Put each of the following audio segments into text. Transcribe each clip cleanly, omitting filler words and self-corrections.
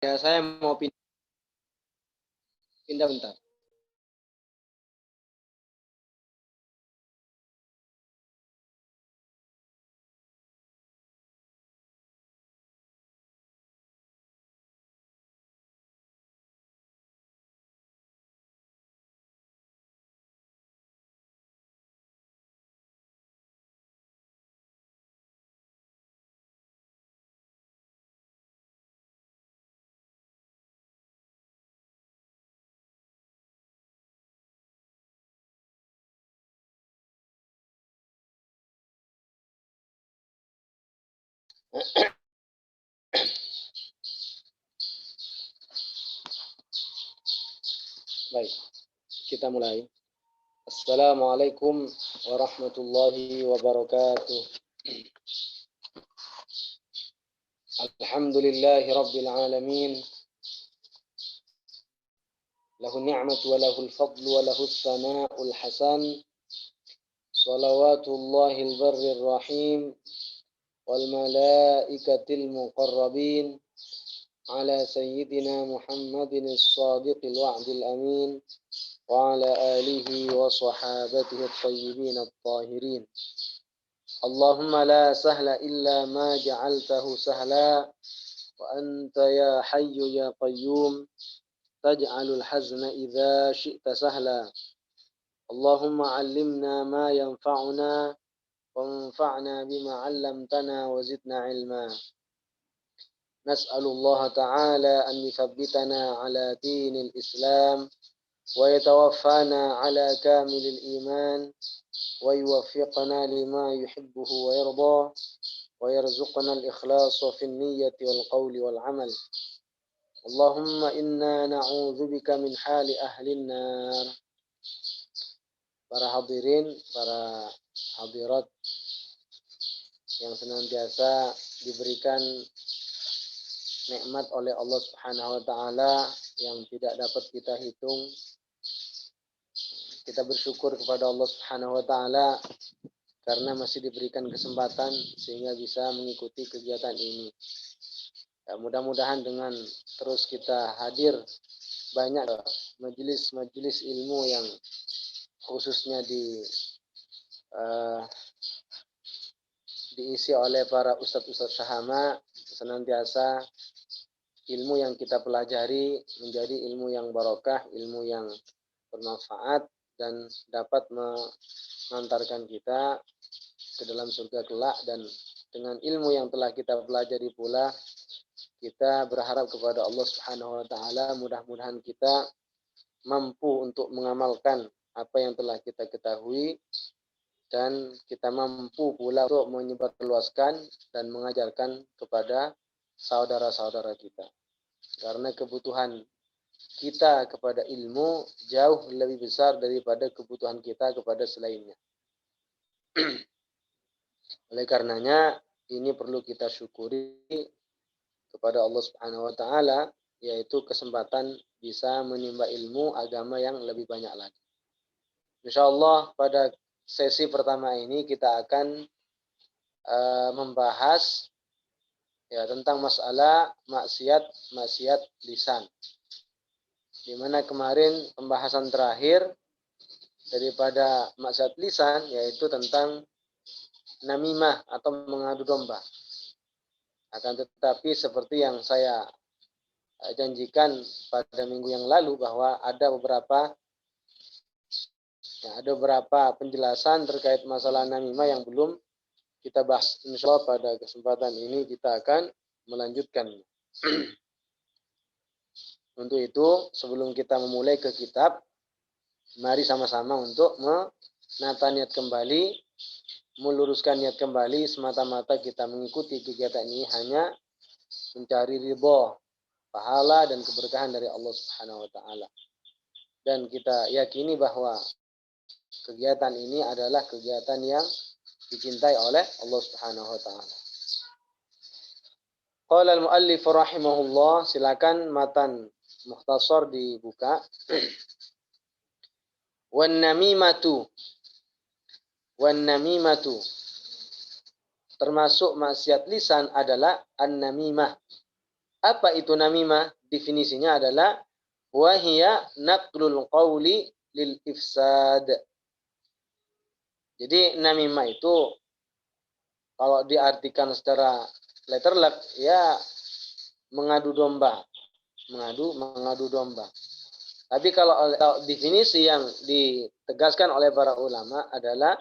Ya, saya mau pindah bentar. Baik, kita mulai. Assalamualaikum warahmatullahi wabarakatuh. Alhamdulillahi rabbil alamin. Lahu ni'matu wa lahu al-fadlu wa lahu as-sana'ul hasan. Salawatullahil barrir rahim wal malaikatil muqarrabin ala sayyidina Muhammadin as-sadiqil wa'dil amin. وعلى آله وصحابته الطيبين الطاهرين اللهم لا سهل إلا ما جعلته سهلا وأنت يا حي يا قيوم تجعل الحزن إذا شئت سهلا اللهم علمنا ما ينفعنا وانفعنا بما علمتنا وزدنا علما نسأل الله تعالى أن يثبتنا على دين الإسلام ويتوفانا على كامل الإيمان ويوفقنا لما يحبه ويرضى ويرزقنا الإخلاص في النية والقول والعمل اللهم إنا نعوذ بك من حال أهل النار. Para hadirin, para hadirat yang senantiasa diberikan nikmat oleh Allah Subhanahu wa taala yang tidak dapat kita hitung. Kita bersyukur kepada Allah Subhanahu wa taala karena masih diberikan kesempatan sehingga bisa mengikuti kegiatan ini. Ya, mudah-mudahan dengan terus kita hadir banyak majelis-majelis ilmu yang khususnya diisi oleh para ustadz-ustadz sahama, senantiasa ilmu yang kita pelajari menjadi ilmu yang barokah, ilmu yang bermanfaat dan dapat mengantarkan kita ke dalam surga kelak. Dan dengan ilmu yang telah kita pelajari pula kita berharap kepada Allah Subhanahu wa taala mudah-mudahan kita mampu untuk mengamalkan apa yang telah kita ketahui dan kita mampu pula untuk menyebarluaskan dan mengajarkan kepada saudara-saudara kita. Karena kebutuhan kita kepada ilmu jauh lebih besar daripada kebutuhan kita kepada selainnya. Oleh karenanya ini perlu kita syukuri kepada Allah Subhanahu wa taala, yaitu kesempatan bisa menimba ilmu agama yang lebih banyak lagi. Insyaallah pada sesi pertama ini kita akan membahas tentang masalah maksiat lisan. Di mana kemarin pembahasan terakhir daripada maksiat lisan yaitu tentang namimah atau mengadu domba. Akan tetapi seperti yang saya janjikan pada minggu yang lalu bahwa ada beberapa penjelasan terkait masalah namimah yang belum kita bahas. Insyaallah pada kesempatan ini kita akan melanjutkannya. Untuk itu, sebelum kita memulai ke kitab, mari sama-sama untuk menata niat kembali, meluruskan niat kembali, semata-mata kita mengikuti kegiatan ini hanya mencari ridha, pahala dan keberkahan dari Allah Subhanahu wa taala. Dan kita yakini bahwa kegiatan ini adalah kegiatan yang dicintai oleh Allah Subhanahu wa taala. Qala al-muallif rahimahullah, silakan matan mukhtasar dibuka. Wan namimatu termasuk maksiat lisan adalah an-namimah Apa itu namimah? Definisinya adalah wahia naqlul qawli lil ifsad. Jadi namimah itu kalau diartikan secara letterlek ya mengadu domba, mengadu domba. Tapi kalau definisi yang ditegaskan oleh para ulama adalah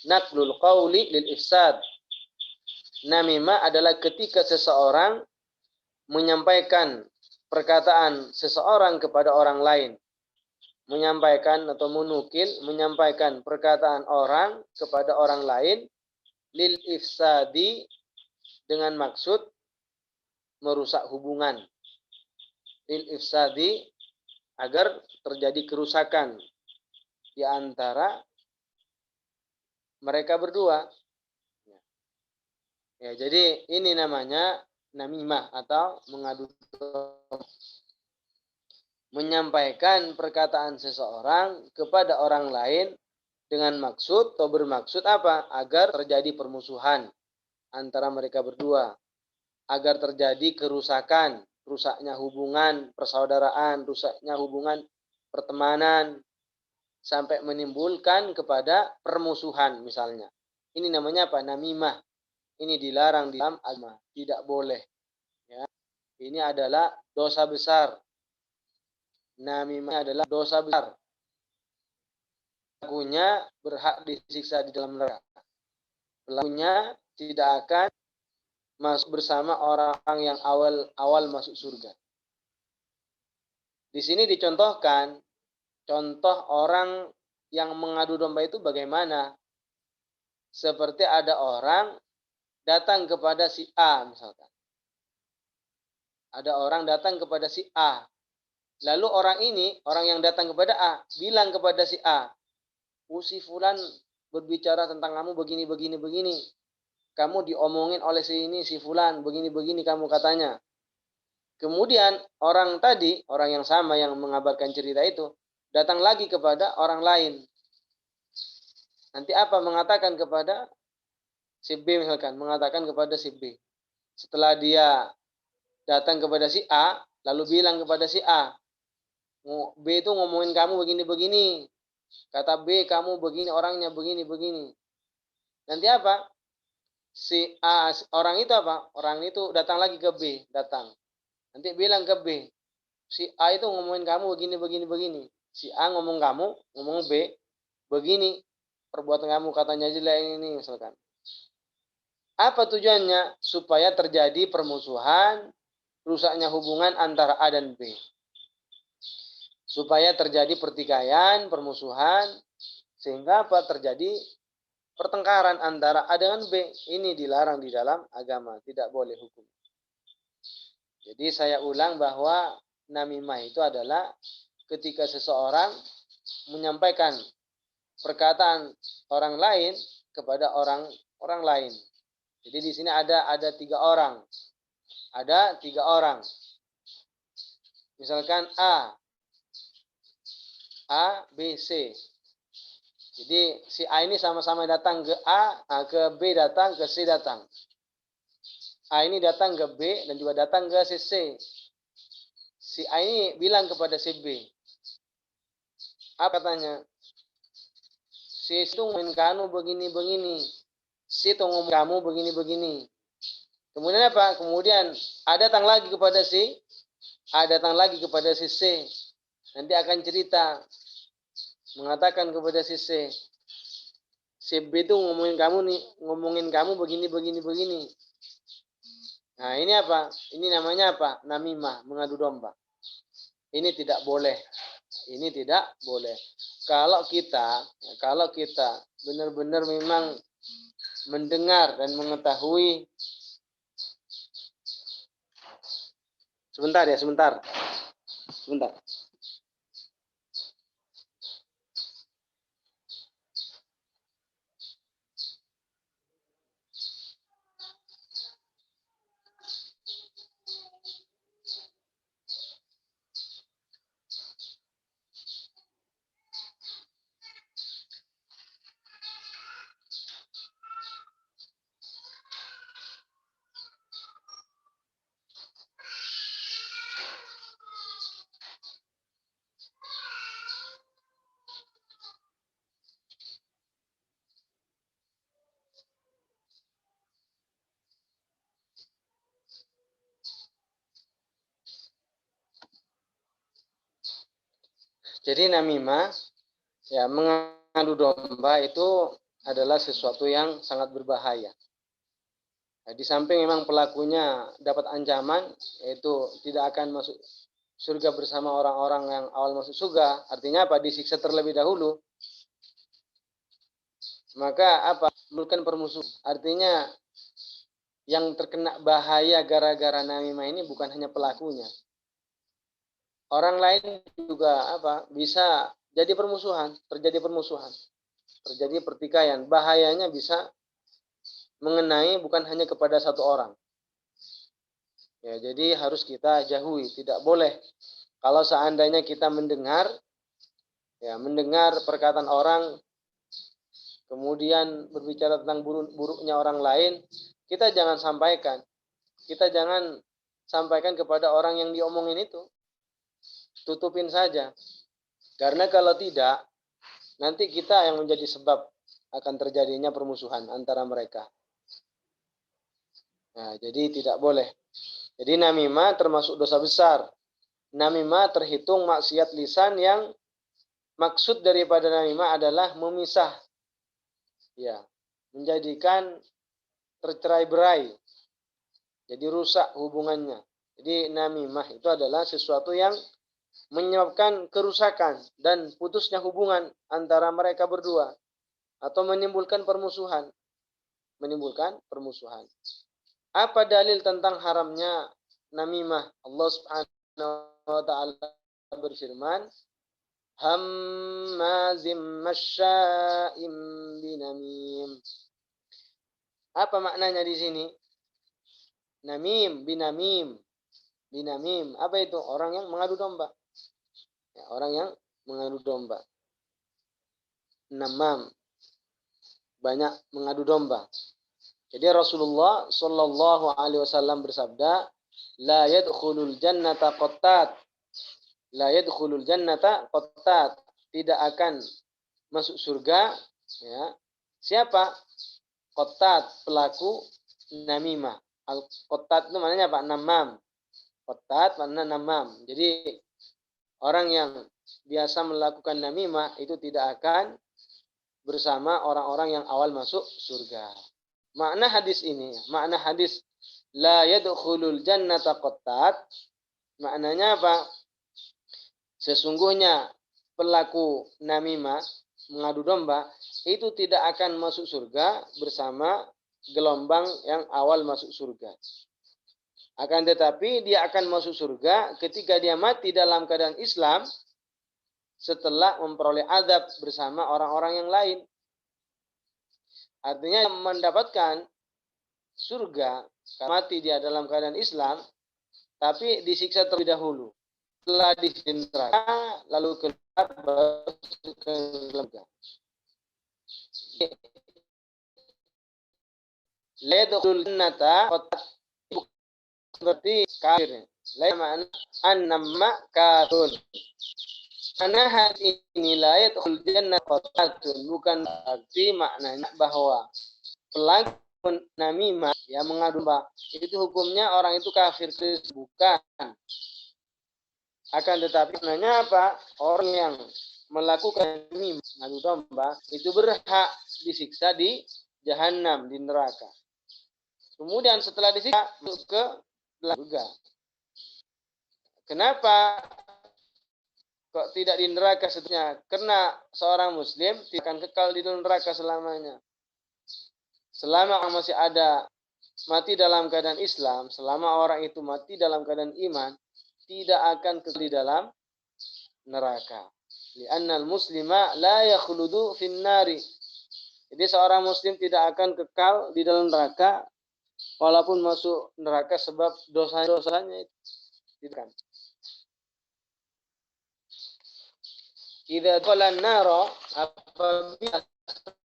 naqlul qawli lil ifsad. Namimah adalah ketika seseorang menyampaikan perkataan seseorang kepada orang lain. Menyampaikan atau menyampaikan perkataan orang kepada orang lain lil ifsadi dengan maksud merusak hubungan. Lil ifsadi agar terjadi kerusakan di antara mereka berdua. Ya, jadi ini namanya namimah atau mengadu domba. Menyampaikan perkataan seseorang kepada orang lain dengan maksud atau bermaksud apa? Agar terjadi permusuhan antara mereka berdua. Agar terjadi kerusakan, rusaknya hubungan persaudaraan, rusaknya hubungan pertemanan, sampai menimbulkan kepada permusuhan misalnya. Ini namanya apa? Namimah. Ini dilarang di dalam agama, tidak boleh. Ya. Ini adalah dosa besar. Namimah adalah dosa besar. Pelakunya berhak disiksa di dalam neraka. Pelakunya tidak akan masuk bersama orang yang awal masuk surga. Di sini dicontohkan contoh orang yang mengadu domba itu bagaimana? Seperti ada orang datang kepada si A misalkan. Ada orang datang kepada si A. Lalu orang yang datang kepada A, bilang kepada si A, si fulan berbicara tentang kamu begini. Kamu diomongin oleh si fulan, begini kamu katanya. Kemudian orang yang sama yang mengabarkan cerita itu, datang lagi kepada orang lain. Nanti apa? Mengatakan kepada si B misalkan, mengatakan kepada si B. Setelah dia datang kepada si A, lalu bilang kepada si A, B itu ngomongin kamu begini. Kata B, kamu begini, orangnya begini. Nanti apa? Si A, orang itu apa? Orang itu datang lagi ke B, datang. Nanti bilang ke B, si A itu ngomongin kamu begini. Si A ngomong B, begini. Perbuatan kamu katanya jelek ini, misalkan. Apa tujuannya? Supaya terjadi permusuhan, rusaknya hubungan antara A dan B. Supaya terjadi pertikaian, permusuhan, sehingga apa? Terjadi pertengkaran antara A dengan B. Ini dilarang di dalam agama, tidak boleh hukum. Jadi saya ulang bahwa namimah itu adalah ketika seseorang menyampaikan perkataan orang lain kepada orang lain. Jadi di sini ada 3 orang. Ada 3 orang. Misalkan A, B, C. Jadi si A ini sama-sama datang ke A, ke B datang, ke C datang. A ini datang ke B dan juga datang ke si C. Si A ini bilang kepada si B. Apa katanya? Si itu ngomongin kamu begini. Si itu ngomongin kamu begini. Kemudian apa? Kemudian A datang lagi kepada si A datang lagi kepada si C. Nanti akan cerita mengatakan kepada si C. Si B itu ngomongin kamu begini. Nah, ini apa? Ini namanya apa? Namimah, mengadu domba. Ini tidak boleh. Ini tidak boleh. Kalau kita benar-benar memang mendengar dan mengetahui. Sebentar. Jadi namimah, ya, mengadu domba itu adalah sesuatu yang sangat berbahaya. Nah, di samping memang pelakunya dapat ancaman, yaitu tidak akan masuk surga bersama orang-orang yang awal masuk surga. Artinya apa? Disiksa terlebih dahulu. Maka apa? Menimbulkan permusuhan. Artinya yang terkena bahaya gara-gara namimah ini bukan hanya pelakunya. Orang lain juga apa? Bisa jadi permusuhan, terjadi permusuhan, terjadi pertikaian. Bahayanya bisa mengenai bukan hanya kepada satu orang. Ya, jadi harus kita jauhi, tidak boleh kalau seandainya kita mendengar perkataan orang kemudian berbicara tentang buruknya orang lain, kita jangan sampaikan. Kita jangan sampaikan kepada orang yang diomongin itu. Tutupin saja. Karena kalau tidak, nanti kita yang menjadi sebab akan terjadinya permusuhan antara mereka. Nah, jadi tidak boleh. Jadi namimah termasuk dosa besar. Namimah terhitung maksiat lisan yang maksud daripada namimah adalah memisah. Ya, menjadikan tercerai-berai. Jadi rusak hubungannya. Jadi namimah itu adalah sesuatu yang menyebabkan kerusakan dan putusnya hubungan antara mereka berdua atau menimbulkan permusuhan. Apa dalil tentang haramnya namimah? Allah Subhanahu wa taala berfirman, hammazim masya'im binamim. Apa maknanya di sini? Namim, binamim. Binamim, apa itu? Orang yang mengadu domba. Ya, orang yang mengadu domba. Namam, banyak mengadu domba. Jadi Rasulullah Shallallahu Alaihi Wasallam bersabda, la yadkhulul jannata qattat, la yadkhulul jannata qattat, tidak akan masuk surga. Ya, siapa? Qattat, pelaku namimah. Al qattat itu maknanya apa? Namam. Qattat maknanya namam. Jadi orang yang biasa melakukan namimah itu tidak akan bersama orang-orang yang awal masuk surga. Makna hadis ini, makna hadis la yadkhulul jannata qattat, maknanya apa? Sesungguhnya pelaku namimah, mengadu domba, itu tidak akan masuk surga bersama gelombang yang awal masuk surga. Akan tetapi dia akan masuk surga ketika dia mati dalam keadaan Islam setelah memperoleh azab bersama orang-orang yang lain. Artinya mendapatkan surga mati dia dalam keadaan Islam, tapi disiksa terlebih dahulu. Setelah disinteraka, lalu keluar ke surga. Ledul nata seperti kafir. Lain makna annama kafir. Karena hati ini layat jannah qatatun, bukan berarti maknanya bahwa pelaku namimah yang mengadu domba itu hukumnya orang itu kafir, bukan. Akan tetapi maknanya apa? Orang yang melakukan namimah mengadu domba itu berhak disiksa di jahanam, di neraka. Kemudian setelah disiksa masuk ke surga. Kenapa kok tidak di neraka seterusnya? Karena seorang muslim tidak akan kekal di neraka selamanya. Selama orang masih ada mati dalam keadaan Islam, selama orang itu mati dalam keadaan iman, tidak akan kekal di dalam neraka. Li'annal muslima la yakhludu finnari. Jadi seorang muslim tidak akan kekal di dalam neraka walaupun masuk neraka sebab dosa-dosanya itu. Tidak. Idza qalan nara, apabila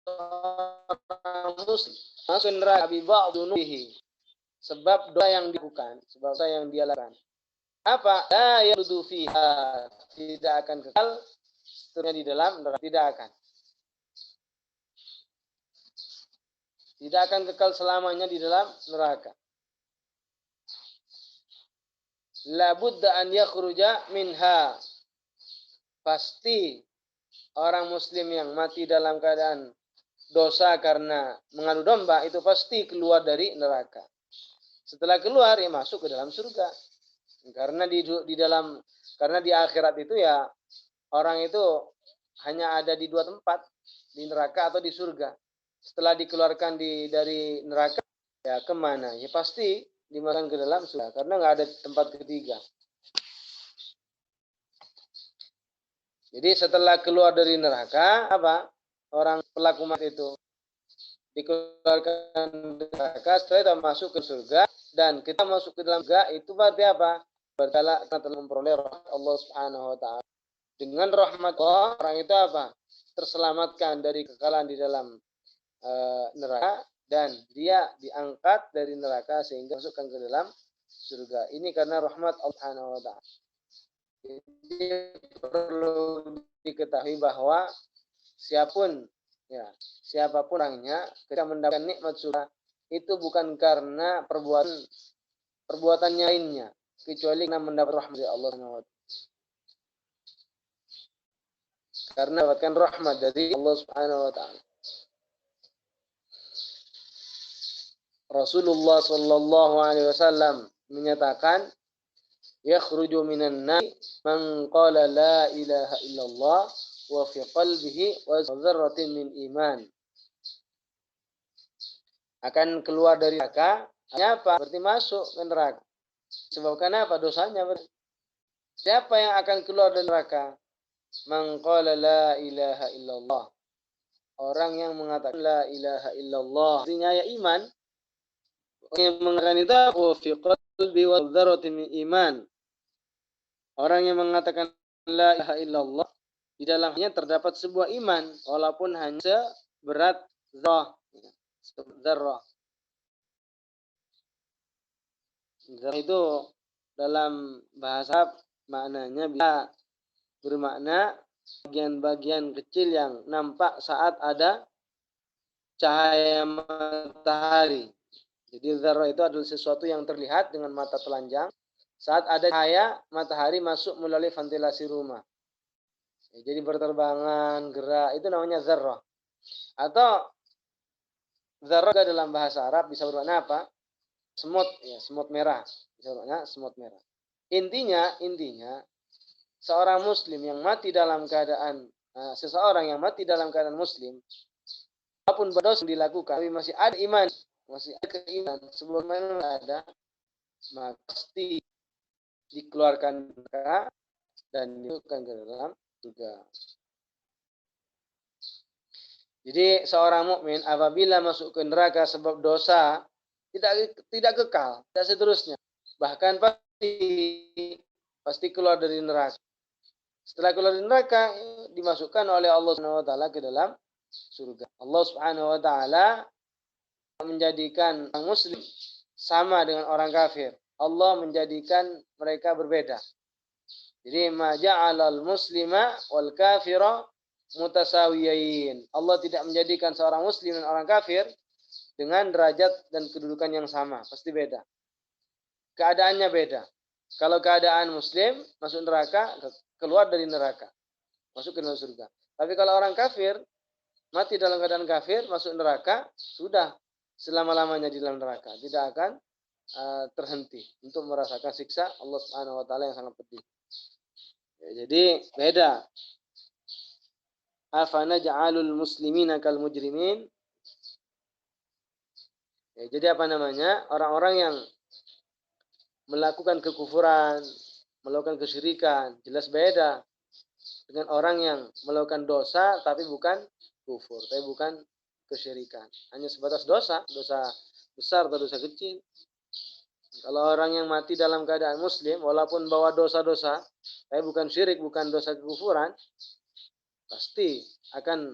seorang muslim masuk neraka bi ba'dunuhi, sebab dosa yang dilakukan, sebab dosa yang dia lakukan. Apa? La yadudu fiha, tidak akan kekal seterusnya di dalam neraka, tidak akan. Tidak akan kekal selamanya di dalam neraka. La budda an yakhruja minha. pasti orang muslim yang mati dalam keadaan dosa karena mengadu domba itu pasti keluar dari neraka. Setelah keluar ya masuk ke dalam surga. Karena karena di akhirat itu ya orang itu hanya ada di dua tempat, di neraka atau di surga. Setelah dikeluarkan dari neraka ya kemana? Ya pasti dimasukkan ke dalam surga karena nggak ada tempat ketiga. Jadi setelah keluar dari neraka, apa? Orang pelaku mati itu dikeluarkan dari neraka, setelah itu masuk ke surga, dan kita masuk ke dalam surga itu berarti apa? Berarti kita telah memperoleh rahmat Allah Subhanahu wa taala. Dengan rahmat Allah, orang itu apa? Terselamatkan dari kekalahan di dalam neraka, dan dia diangkat dari neraka sehingga masukkan ke dalam surga. Ini karena rahmat Allah Subhanahu wa taala. Jadi perlu diketahui bahwa siapapun orangnya ketika mendapatkan nikmat surga itu bukan karena perbuatannya lainnya, kecuali karena mendapat rahmat dari Allah Subhanahu wa taala. Karena mendapatkan rahmat dari Allah Subhanahu wa taala. Rasulullah sallallahu alaihi wasallam menyatakan, yakhruju minan nar man qala la ilaha illallah wa fi qalbihi wa dzarratin min iman. Akan keluar dari neraka, apa? Berarti masuk ke neraka. Sebabkan apa? Dosanya. Siapa yang akan keluar dari neraka? Man qala la ilaha illallah. Orang yang mengatakan la ilaha illallah, artinya ya iman. Yang mengatakan itu wa fi qalbi wa dzarratin min iman. Orang yang mengatakan la ilaha illallah, di dalamnya terdapat sebuah iman, walaupun hanya seberat zarrah. Zarrah itu dalam bahasa maknanya bisa bermakna bagian-bagian kecil yang nampak saat ada cahaya matahari. Jadi zarrah itu adalah sesuatu yang terlihat dengan mata telanjang saat ada cahaya matahari masuk melalui ventilasi rumah. Jadi berterbangan, gerak, itu namanya zarrah. Atau zarrah dalam bahasa Arab bisa bermakna apa? Semut, ya, semut merah. Bisa bermakna semut merah. Intinya seorang muslim yang mati dalam keadaan seseorang yang mati dalam keadaan muslim, apapun berdosa dilakukan, tapi masih ada iman, masih ada keimanan, sebagaimana ada, maka pasti dikeluarkan neraka dan dimasukkan ke dalam surga. Jadi seorang mukmin apabila masuk ke neraka sebab dosa tidak kekal, tidak seterusnya. Bahkan pasti keluar dari neraka. Setelah keluar dari neraka dimasukkan oleh Allah Subhanahu wa taala ke dalam surga. Allah Subhanahu wa taala menjadikan orang muslim sama dengan orang kafir. Allah menjadikan mereka berbeda. Jadi ma ja'alal muslima wal kafira mutasawiyain. Allah tidak menjadikan seorang muslim dan orang kafir dengan derajat dan kedudukan yang sama, pasti beda. Keadaannya beda. Kalau keadaan muslim masuk neraka, keluar dari neraka, masuk ke dalam surga. Tapi kalau orang kafir mati dalam keadaan kafir, masuk neraka, sudah selama-lamanya di dalam neraka, tidak akan terhenti untuk merasakan siksa Allah Subhanahu wa taala yang sangat pedih. Ya, jadi beda. Afana ja'alul muslimina kal mujrimin. Ya, jadi apa namanya? Orang-orang yang melakukan kekufuran, melakukan kesyirikan, jelas beda dengan orang yang melakukan dosa tapi bukan kufur, tapi bukan kesyirikan. Hanya sebatas dosa besar atau dosa kecil. Kalau orang yang mati dalam keadaan muslim, walaupun bawa dosa-dosa, tapi bukan syirik, bukan dosa kekufuran, pasti akan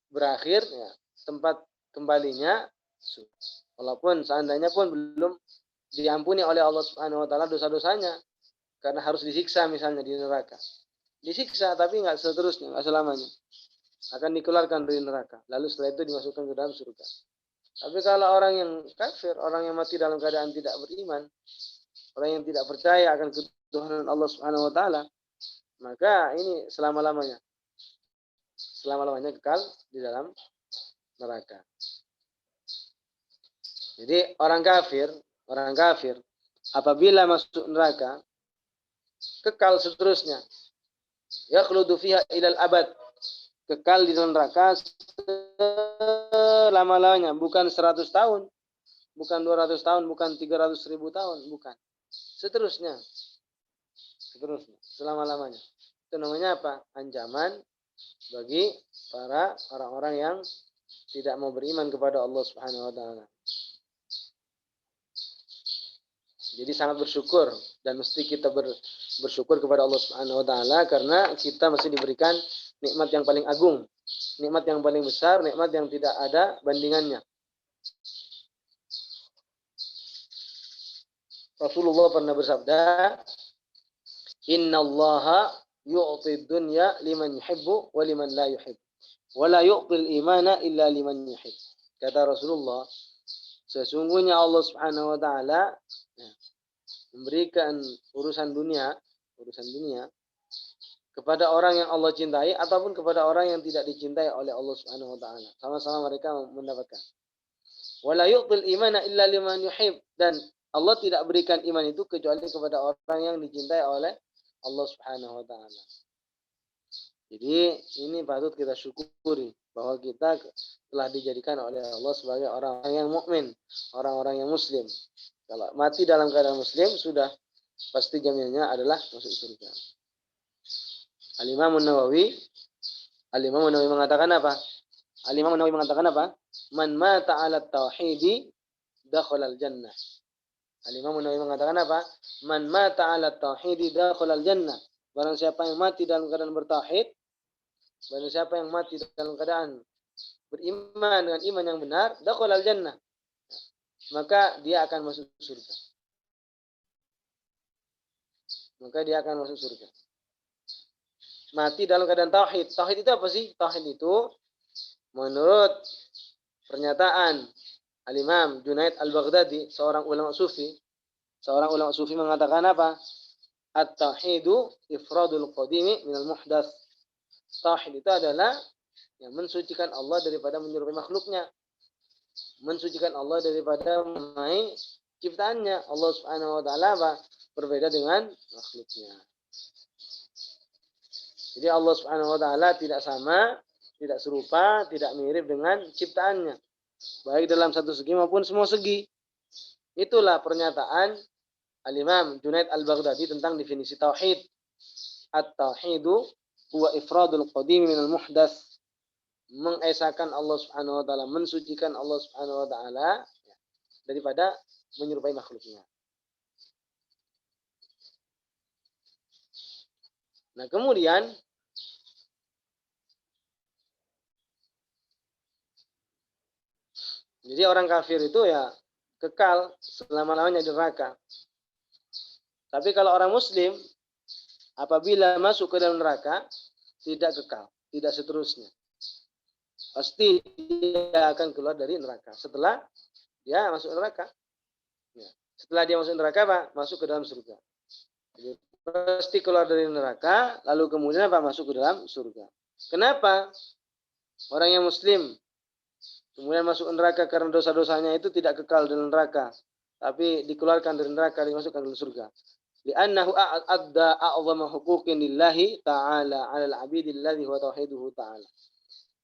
berakhir ya, tempat kembalinya walaupun seandainya pun belum diampuni oleh Allah Subhanahu wa taala dosa-dosanya, karena harus disiksa misalnya di neraka. Disiksa tapi enggak seterusnya, enggak selamanya. Akan dikeluarkan dari neraka. Lalu setelah itu dimasukkan ke dalam surga. Tapi kalau orang yang kafir, orang yang mati dalam keadaan tidak beriman, orang yang tidak percaya akan ketuhanan Allah Subhanahu wa taala, maka ini selama-lamanya kekal di dalam neraka. Jadi orang kafir apabila masuk neraka kekal seterusnya. Yakhludu fiha ilal abad. Kekal di dalam neraka selama-lamanya, bukan 100 tahun, bukan 200 tahun, bukan 300.000 tahun, bukan. Seterusnya. Selama-lamanya. Itu namanya apa? Ancaman bagi para orang-orang yang tidak mau beriman kepada Allah Subhanahu wa taala. Jadi sangat bersyukur dan mesti kita bersyukur kepada Allah Subhanahu wa taala karena kita masih diberikan nikmat yang paling agung, nikmat yang paling besar, nikmat yang tidak ada bandingannya. Rasulullah pernah bersabda, "Innallaha yu'ti dunya liman yuhibbu wa liman la yuhibbu, wa la yu'til imana illa liman yuhibbu." Kata Rasulullah, sesungguhnya Allah Subhanahu wa taala memberikan urusan dunia kepada orang yang Allah cintai ataupun kepada orang yang tidak dicintai oleh Allah Subhanahu wa taala. Sama-sama mereka mendapatkan. Wala yu'til imana illa liman yuhib, dan Allah tidak berikan iman itu kecuali kepada orang yang dicintai oleh Allah Subhanahu wa taala. Jadi ini patut kita syukuri bahwa kita telah dijadikan oleh Allah sebagai orang-orang yang mukmin, orang-orang yang muslim. Kalau mati dalam keadaan muslim sudah pasti jaminannya adalah masuk surga. Al-Imam An-Nawawi mengatakan apa? Al-Imam An-Nawawi mengatakan apa? Man mata 'ala tauhidi dakhala al-jannah. Al-Imam An-Nawawi mengatakan apa? Man mata 'ala tauhidi dakhala al-jannah. Barang siapa yang mati dalam keadaan bertauhid, barang siapa yang mati dalam keadaan beriman dengan iman yang benar, dakhala al-jannah, maka dia akan masuk surga. Mati dalam keadaan tauhid. Tauhid itu apa sih? Tauhid itu menurut pernyataan Al-Imam Junaid Al-Baghdadi, seorang ulama sufi mengatakan apa? At-tauhidu ifradul qadimi minal muhdats. Tauhid itu adalah yang mensucikan Allah daripada menyerupai makhluknya. Mensucikan Allah daripada menamai ciptaannya. Allah Subhanahu wa taala berbeda dengan makhluknya. Jadi Allah Subhanahu wa taala tidak sama, tidak serupa, tidak mirip dengan ciptaannya. Baik dalam satu segi maupun semua segi. Itulah pernyataan Al-Imam Junaid Al-Baghdadi tentang definisi tauhid. At-tauhidu huwa ifradul qadim minal muhdats. Mengesahkan Allah Subhanahu wa taala, mensucikan Allah Subhanahu wa taala daripada menyerupai makhluknya. Nah, kemudian jadi orang kafir itu ya kekal selama-lamanya di neraka. Tapi kalau orang muslim apabila masuk ke dalam neraka tidak kekal, tidak seterusnya. Pasti dia akan keluar dari neraka setelah dia masuk neraka. Ya. Setelah dia masuk neraka, Pak, masuk ke dalam surga. Jadi, pasti keluar dari neraka, lalu kemudian apa? Masuk ke dalam surga. Kenapa? Orang yang muslim kemudian masuk neraka karena dosa-dosanya itu tidak kekal dalam neraka, tapi dikeluarkan dari neraka, dimasukkan dalam surga. Li'annahu adda a'zama huquqin lillahi ta'ala 'alal 'abidi alladhi huwa tauhiduhu ta'ala.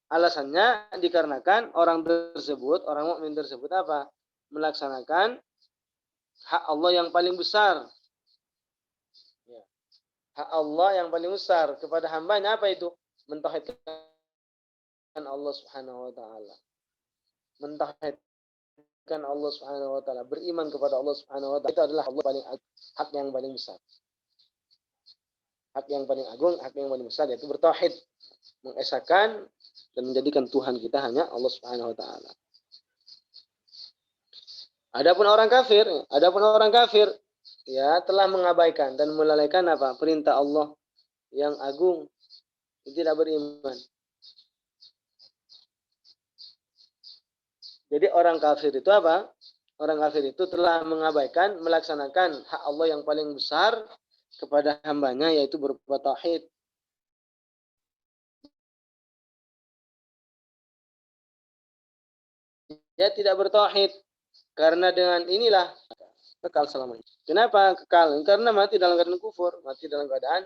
Alasannya dikarenakan orang tersebut, orang mukmin tersebut apa? Melaksanakan hak Allah yang paling besar. Ya. Hak Allah yang paling besar kepada hambanya apa itu? Mentauhidkan Allah Subhanahu wa taala. Mentauhidkan Allah Subhanahu wa taala, beriman kepada Allah Subhanahu wa taala. Itu adalah Allah paling hak yang paling besar. Hak yang paling agung, hak yang paling besar yaitu bertauhid, mengesahkan dan menjadikan Tuhan kita hanya Allah Subhanahu wa taala. Adapun orang kafir ya telah mengabaikan dan melalaikan apa? Perintah Allah yang agung, tidak beriman. Jadi orang kafir itu apa? Orang kafir itu telah mengabaikan melaksanakan hak Allah yang paling besar kepada hambanya, yaitu berupa tauhid. Dia tidak bertauhid, karena dengan inilah kekal selamanya. Kenapa kekal? Karena mati dalam keadaan kufur, mati dalam keadaan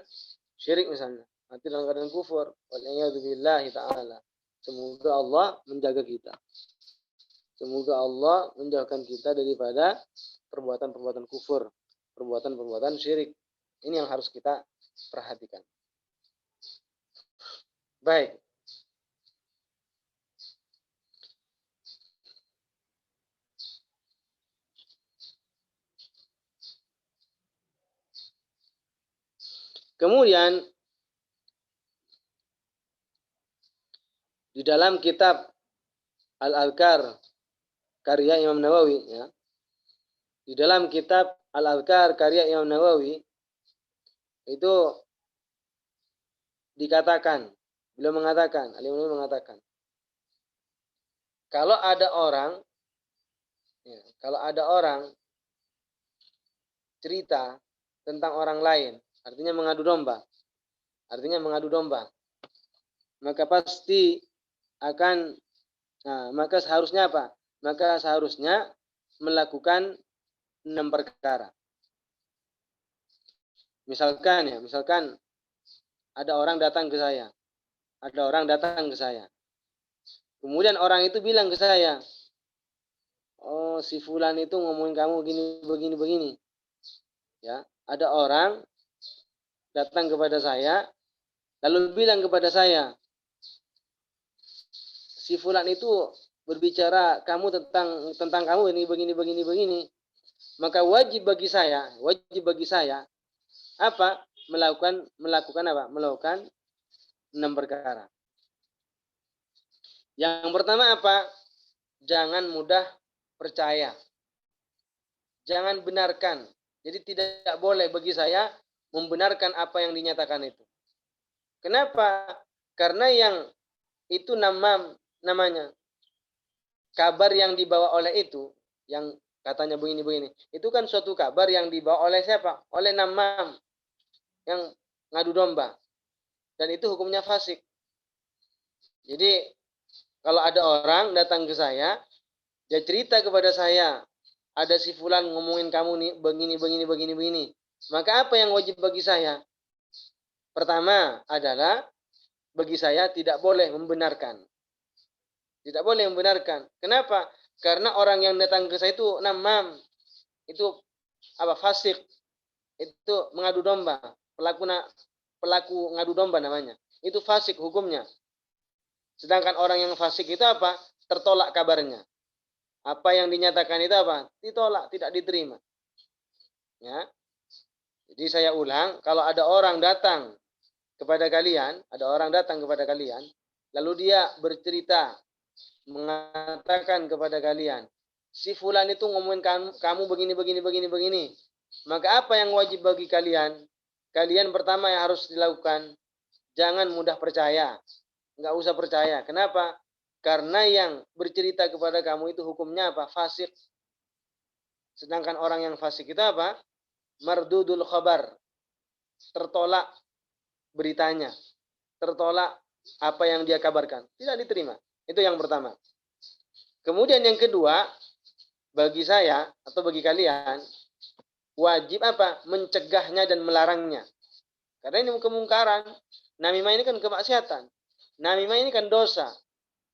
syirik misalnya, mati dalam keadaan kufur. Waliyadzubillahi ta'ala. Semoga Allah menjaga kita. Semoga Allah menjauhkan kita daripada perbuatan-perbuatan kufur, perbuatan-perbuatan syirik. Ini yang harus kita perhatikan. Baik. Kemudian di dalam kitab Al-Adhkar karya Imam Nawawi, ya. Di dalam kitab Al-Adhkar karya Imam Nawawi itu dikatakan, beliau mengatakan, Imam Nawawi mengatakan, kalau ada orang, ya, kalau ada orang cerita tentang orang lain, artinya mengadu domba, maka pasti akan, maka seharusnya apa? Maka seharusnya melakukan 6 perkara. Misalkan ada orang datang ke saya. Kemudian orang itu bilang ke saya, oh si fulan itu ngomongin kamu begini. Ya, ada orang datang kepada saya, lalu bilang kepada saya, si fulan itu berbicara kamu tentang kamu ini begini. Maka wajib bagi saya apa? Melakukan apa? Melakukan 6 perkara. Yang pertama apa? Jangan mudah percaya. Jangan benarkan. Jadi tidak boleh bagi saya membenarkan apa yang dinyatakan itu. Kenapa? Karena yang itu namanya kabar yang dibawa oleh itu, yang katanya begini. Itu kan suatu kabar yang dibawa oleh siapa? Oleh namam yang ngadu domba. Dan itu hukumnya fasik. Jadi kalau ada orang datang ke saya, dia cerita kepada saya, ada si fulan ngomongin kamu nih begini. Maka apa yang wajib bagi saya? Pertama adalah bagi saya tidak boleh membenarkan. Kenapa? Karena orang yang datang ke saya itu namam, itu apa? Fasik, itu mengadu domba, pelaku ngadu domba namanya. Itu fasik hukumnya. Sedangkan orang yang fasik itu apa? Tertolak kabarnya. Apa yang dinyatakan itu apa? Ditolak, tidak diterima. Ya. Jadi saya ulang, kalau ada orang datang kepada kalian, lalu dia bercerita, mengatakan kepada kalian, si fulan itu ngomongin kamu begini. Maka apa yang wajib bagi kalian? Kalian pertama yang harus dilakukan, jangan mudah percaya. Enggak usah percaya. Kenapa? Karena yang bercerita kepada kamu itu hukumnya apa? Fasik. Sedangkan orang yang fasik itu apa? Mardudul khabar. Tertolak beritanya. Tertolak apa yang dia kabarkan. Tidak diterima. Itu yang pertama. Kemudian yang kedua, bagi saya atau bagi kalian, wajib apa? Mencegahnya dan melarangnya. Karena ini kemungkaran. Namimah ini kan kemaksiatan. Namimah ini kan dosa.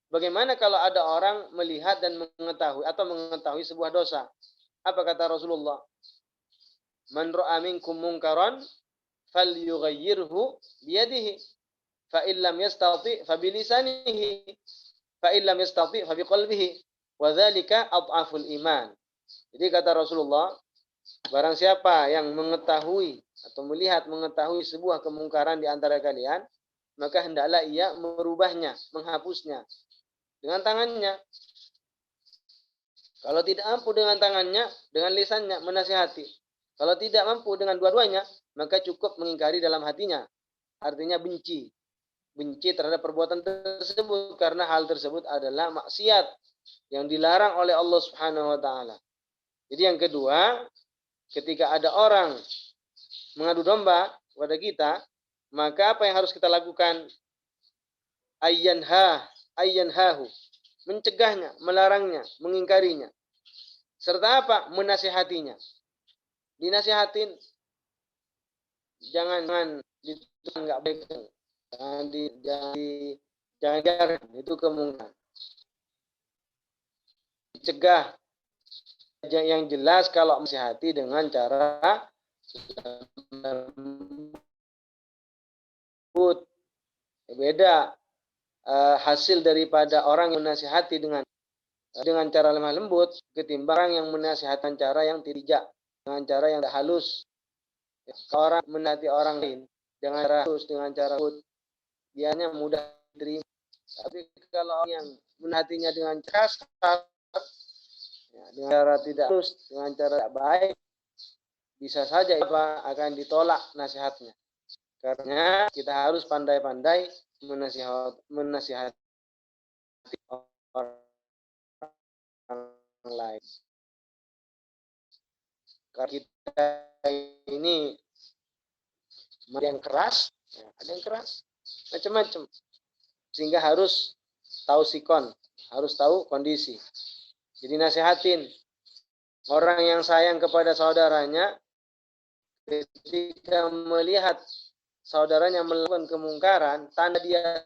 Bagaimana kalau ada orang melihat dan mengetahui sebuah dosa? Apa kata Rasulullah? Man ra'a minkum munkaran falyughayyirhu biyadihi fa illam yastati fa bilisanihi fa illam yastati fa biqalbihi wa dzalika adhaful iman. Jadi kata Rasulullah, barang siapa yang mengetahui atau mengetahui sebuah kemungkaran di antara kalian, maka hendaklah ia merubahnya, menghapusnya dengan tangannya. Kalau tidak mampu dengan tangannya, dengan lisannya menasihati. Kalau tidak mampu dengan dua-duanya, maka cukup mengingkari dalam hatinya. Artinya benci terhadap perbuatan tersebut, karena hal tersebut adalah maksiat yang dilarang oleh Allah Subhanahu wa taala. Jadi yang kedua, ketika ada orang mengadu domba kepada kita, maka apa yang harus kita lakukan? Ayyanhahu, mencegahnya, melarangnya, mengingkarinya. Serta apa? Menasihatinya. Dinasihatin, jangan nggak baik, jangan jangan itu kemungkinan. Dicegah yang jelas kalau menasihati dengan cara lembut. Beda hasil daripada orang yang menasihati dengan cara lemah lembut ketimbang orang yang menasihatkan cara yang tidak, dengan cara yang tidak halus. Orang menasihati orang lain dengan cara halus, dengan cara lembut, dianya mudah diterima. Tapi kalau orang yang menasihatinya dengan kasar, dengan cara tidak halus, dengan cara tidak baik, bisa saja akan ditolak nasihatnya. Karena kita harus pandai-pandai menasihati orang lain. Karena kita ini ada yang keras, macam-macam. Sehingga harus tahu sikon, harus tahu kondisi. Jadi nasihatin orang yang sayang kepada saudaranya, ketika melihat saudaranya melakukan kemungkaran, tanda dia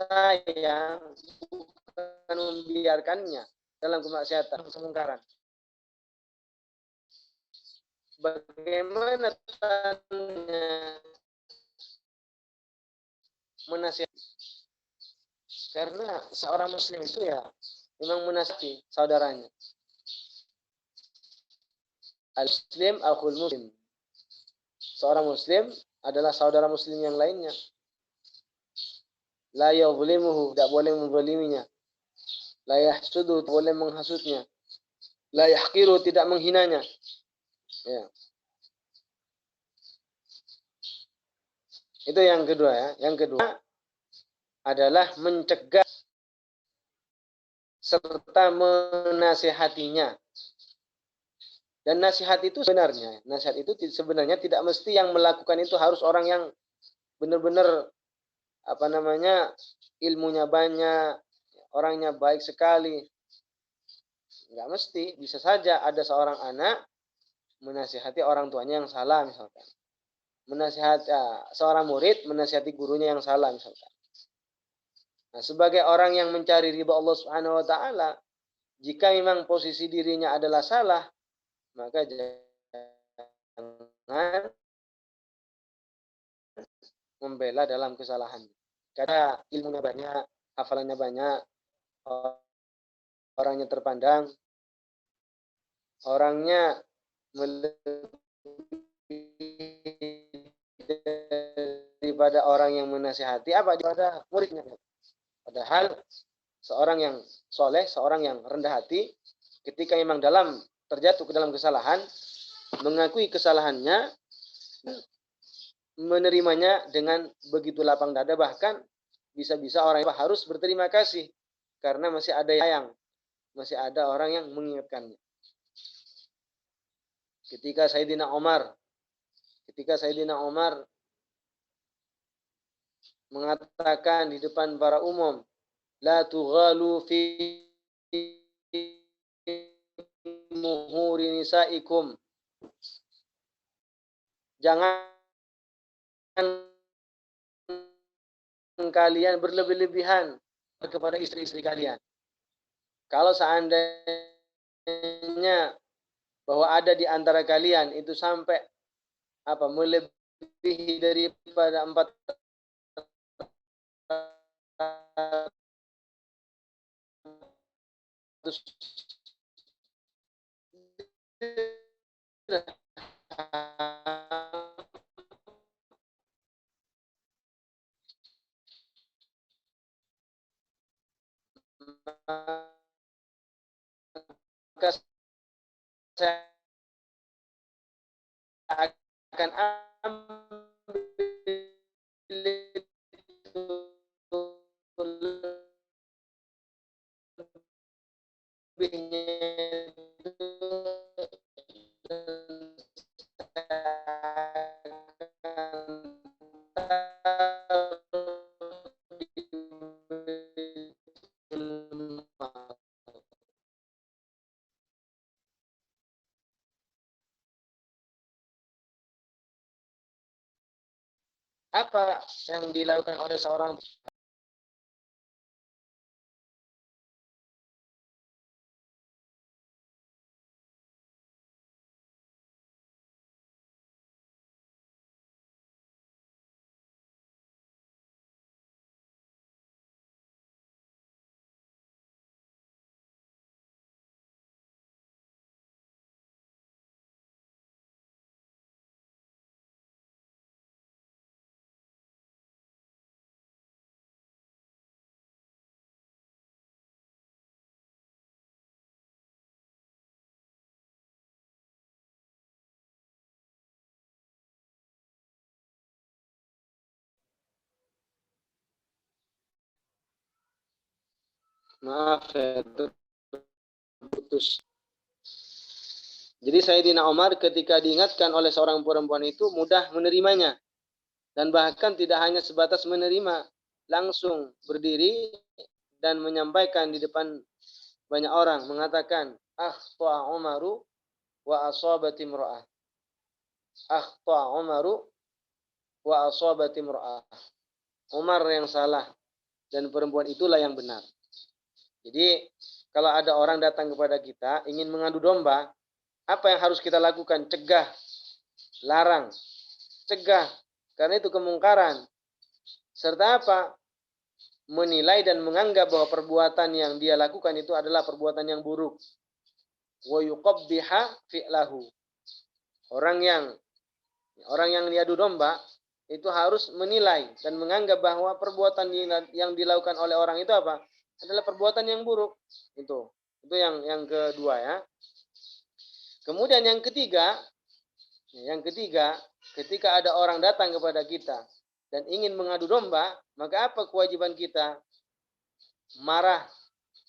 sayang bukan membiarkannya dalam kemaksiatan, kemungkaran. Bagaimana tandanya menasihati? Karena seorang muslim itu ya memang menasihati saudaranya. Al-muslim akhul muslim. Seorang muslim adalah saudara muslim yang lainnya. La yadhlimuhu, tidak boleh menzaliminya. La yahsudu, tidak boleh menghasutnya. La yahqiru, tidak menghinanya. Ya. Itu yang kedua ya. Yang kedua adalah mencegah serta menasihatinya. Dan nasihat itu sebenarnya tidak mesti yang melakukan itu harus orang yang benar-benar ilmunya banyak, orangnya baik sekali. Enggak mesti, bisa saja ada seorang anak menasihati orang tuanya yang salah misalkan. Seorang murid menasihati gurunya yang salah misalkan. Nah, sebagai orang yang mencari ridha Allah Subhanahu wa taala, jika memang posisi dirinya adalah salah, maka jangan membela dalam kesalahan. Karena ilmunya banyak, hafalannya banyak, orangnya terpandang, orangnya daripada orang yang menasihati daripada muridnya. Padahal seorang yang soleh, seorang yang rendah hati, ketika memang terjatuh ke dalam kesalahan, mengakui kesalahannya, menerimanya dengan begitu lapang dada, bahkan bisa-bisa orang itu harus berterima kasih karena masih ada yang masih ada orang yang mengingatkannya. Ketika Sayyidina Umar mengatakan di depan para umum, la tughalu fi muhuri nisaikum, jangan kalian berlebih-lebihan kepada istri-istri kalian. Kalau seandainya bahwa ada di antara kalian itu sampai melebihi daripada 4 maka saya akan ambil lebihnya Apa yang dilakukan oleh seorang maaf ya, terputus. Jadi Sayyidina Umar ketika diingatkan oleh seorang perempuan itu mudah menerimanya. Dan bahkan tidak hanya sebatas menerima, langsung berdiri dan menyampaikan di depan banyak orang. Mengatakan, akhta Umaru wa asabati imra'ah. Akhta Umaru wa asabati imra'ah. Umar yang salah dan perempuan itulah yang benar. Jadi kalau ada orang datang kepada kita ingin mengadu domba, apa yang harus kita lakukan? Cegah, larang, cegah. Karena itu kemungkaran. Serta apa? Menilai dan menganggap bahwa perbuatan yang dia lakukan itu adalah perbuatan yang buruk. Wa yuqabbiha fi'lahu. Orang yang diadu domba itu harus menilai dan menganggap bahwa perbuatan yang dilakukan oleh orang itu apa? Adalah perbuatan yang buruk. Itu yang kedua ya. Kemudian yang ketiga, ketika ada orang datang kepada kita dan ingin mengadu domba, maka apa kewajiban kita? Marah,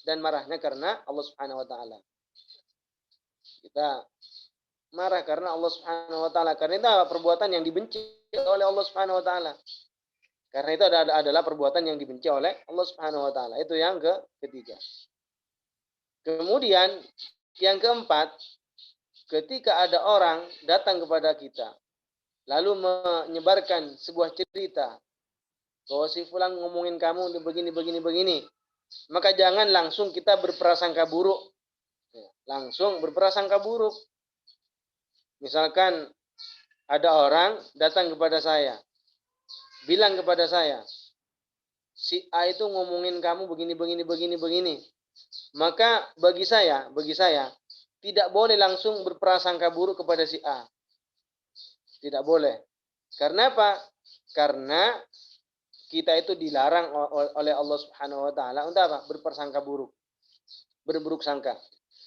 dan marahnya karena Allah Subhanahu wa taala. Kita marah karena Allah Subhanahu wa taala. Karena itu perbuatan yang dibenci oleh Allah Subhanahu wa taala. Karena itu adalah perbuatan yang dibenci oleh Allah Subhanahu wa taala. Itu yang ketiga. Kemudian yang keempat, ketika ada orang datang kepada kita lalu menyebarkan sebuah cerita bahwa si fulan ngomongin kamu begini, maka jangan langsung kita berprasangka buruk. Langsung berprasangka buruk. Misalkan ada orang datang kepada saya, bilang kepada saya, si A itu ngomongin kamu begini. Maka bagi saya tidak boleh langsung berprasangka buruk kepada si A. Tidak boleh. Karena apa? Karena kita itu dilarang oleh Allah Subhanahu wa taala untuk apa? Berprasangka buruk. Berburuk sangka.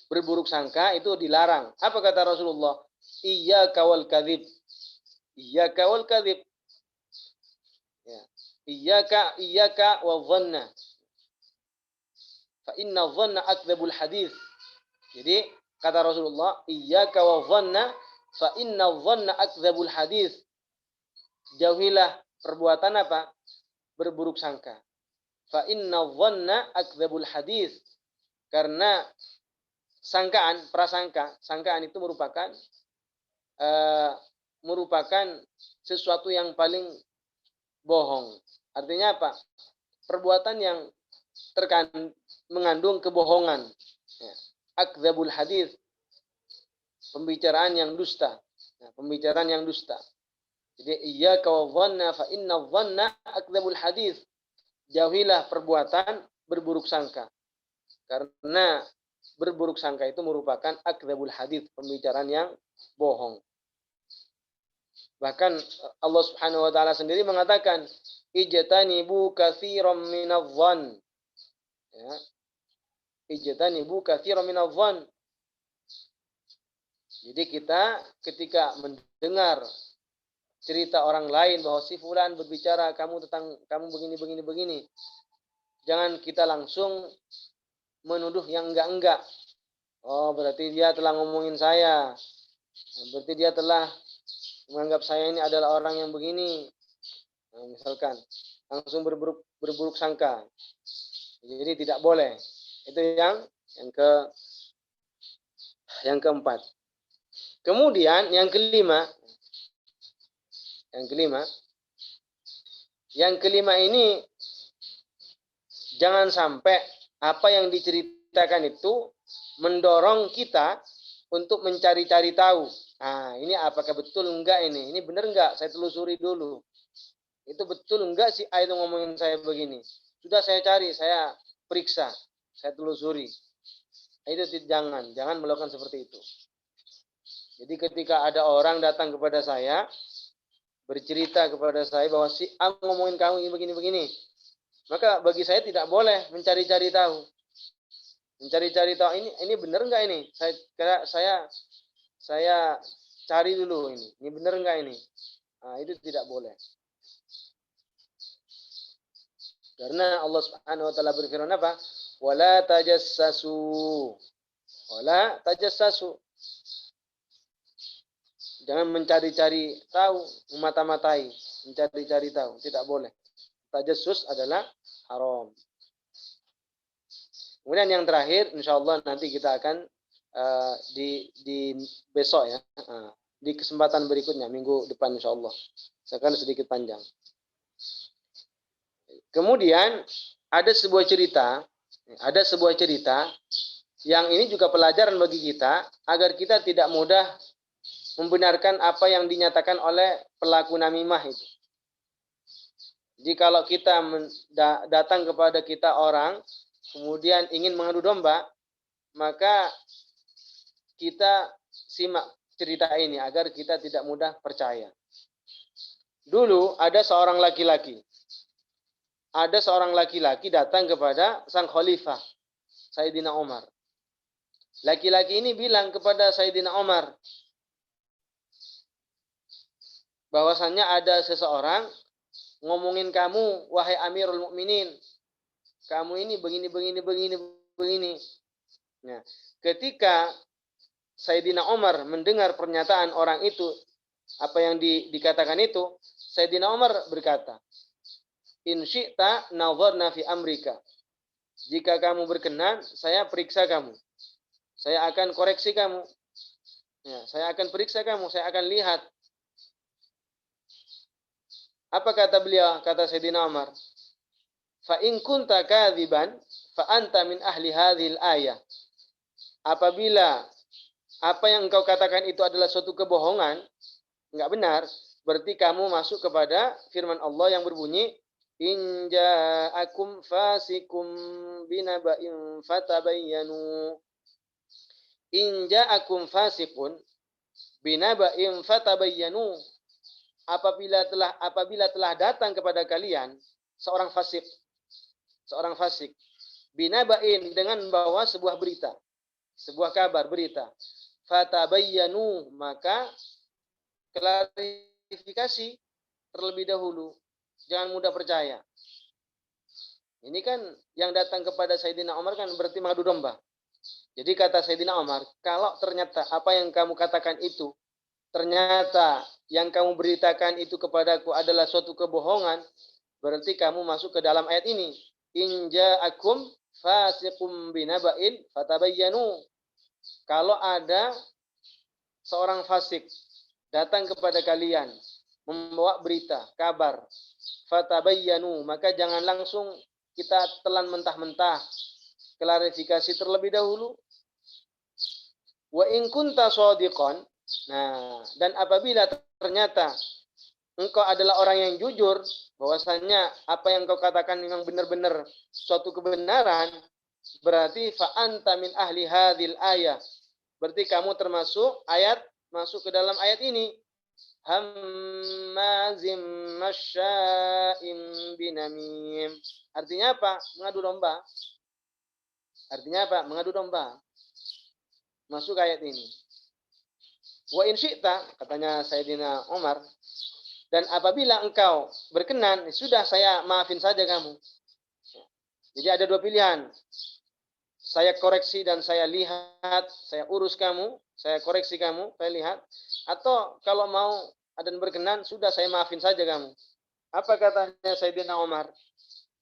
Berburuk sangka itu dilarang. Apa kata Rasulullah? Iyyaka wal kadzib. Iyyaka wal kadzib. Ya. Iyyaka wa dhanna. Fa inna dhanna akdzabul hadis. Jadi kata Rasulullah, iyyaka wa dhanna fa inna dhanna akdzabul hadis. Jauhilah perbuatan apa? Berburuk sangka. Fa inna dhanna akdzabul hadis. Karena sangkaan itu merupakan sesuatu yang paling bohong. Artinya apa? Perbuatan yang mengandung kebohongan. Ya. Akdzabul hadis. Pembicaraan yang dusta. Ya, pembicaraan yang dusta. Jadi iyyaka wa dhanna fa inna dhanna akdzabul hadis. Jauhilah perbuatan berburuk sangka. Karena berburuk sangka itu merupakan akdzabul hadis, pembicaraan yang bohong. Bahkan Allah Subhanahu wa taala sendiri mengatakan, ijtanibu katsiran minadh-dhann. Ya. Ijtanibu katsiran minadh-dhann. Jadi kita ketika mendengar cerita orang lain bahwa si fulan berbicara kamu begini, jangan kita langsung menuduh yang enggak. Oh, berarti dia telah ngomongin saya. Berarti dia telah menganggap saya ini adalah orang yang begini. Nah, misalkan langsung berburuk sangka. Jadi tidak boleh. Itu yang keempat. Kemudian yang kelima, Yang kelima ini, jangan sampai apa yang diceritakan itu mendorong kita untuk mencari-cari tahu. Nah, ini apakah betul enggak ini? Ini benar enggak? Saya telusuri dulu. Itu betul enggak sih itu ngomongin saya begini? Sudah saya cari, saya periksa, saya telusuri. Itu jangan melakukan seperti itu. Jadi ketika ada orang datang kepada saya, bercerita kepada saya bahwa si A ngomongin kamu ini begini-begini, maka bagi saya tidak boleh mencari-cari tahu. Mencari-cari tahu ini benar enggak ini? Saya cari dulu ini benar enggak ini? Nah, itu tidak boleh. Karena Allah Subhanahu wa taala berfirman apa? Wala tajassasu. Wala tajassasu. Jangan mencari-cari tahu, memata-matai, mencari-cari tahu, tidak boleh. Tajassus adalah haram. Kemudian yang terakhir, insya Allah nanti kita akan di besok ya, di kesempatan berikutnya, minggu depan insya Allah. Sekarang sedikit panjang. Kemudian ada sebuah cerita yang ini juga pelajaran bagi kita agar kita tidak mudah membenarkan apa yang dinyatakan oleh pelaku namimah itu. Jadi kalau kita datang kepada kita orang, kemudian ingin mengadu domba, maka kita simak cerita ini agar kita tidak mudah percaya. Dulu ada seorang laki-laki. Ada seorang laki-laki datang kepada sang khalifah, Sayyidina Umar. Laki-laki ini bilang kepada Sayyidina Umar, bahwasannya ada seseorang ngomongin kamu, wahai Amirul Mukminin. Kamu ini begini. Nah, ketika Sayyidina Umar mendengar pernyataan orang itu, apa yang dikatakan itu, Sayyidina Umar berkata, in syi'ta nadharna fi amrika. Jika kamu berkenan, saya periksa kamu. Saya akan koreksi kamu. Ya, saya akan periksa kamu, saya akan lihat. Apa kata beliau? Kata Sayyidina Umar, fa in kunta kadziban fa anta min ahli hadhil ayah. Apabila apa yang engkau katakan itu adalah suatu kebohongan, enggak benar, berarti kamu masuk kepada firman Allah yang berbunyi, in ja'akum fasikum binaba'in fatabayyanu. In ja'akum fasikun binaba'in fatabayyanu. Apabila telah datang kepada kalian seorang fasik binaba'in, dengan membawa sebuah berita, sebuah kabar, berita, fatabayyanu, maka klarifikasi terlebih dahulu, jangan mudah percaya. Ini kan yang datang kepada Sayyidina Umar kan berarti mengadu domba. Jadi kata Sayyidina Umar, kalau ternyata apa yang kamu katakan itu, ternyata yang kamu beritakan itu kepadaku adalah suatu kebohongan, berarti kamu masuk ke dalam ayat ini. In ja'akum fasiqum binaba'in fatabayyanu. Kalau ada seorang fasik datang kepada kalian membawa berita, kabar, fatabayyanu, maka jangan langsung kita telan mentah-mentah, klarifikasi terlebih dahulu. Wa in kunta shadiqan. Nah, dan apabila ternyata engkau adalah orang yang jujur, bahwasanya apa yang kau katakan memang benar-benar suatu kebenaran, berarti fa anta min ahli hadhil ayah. Berarti kamu termasuk masuk ke dalam ayat ini. Hammazim masya'im binamim. Artinya apa? Mengadu domba. Artinya apa? Mengadu domba. Masuk ayat ini. Wa in syi'ta, katanya Sayyidina Umar, dan apabila engkau berkenan, sudah saya maafin saja kamu. Jadi ada dua pilihan. Saya koreksi dan saya lihat, saya urus kamu, saya koreksi kamu, saya lihat. Atau kalau mau dan berkenan, sudah saya maafin saja kamu. Apa katanya Sayyidina Umar?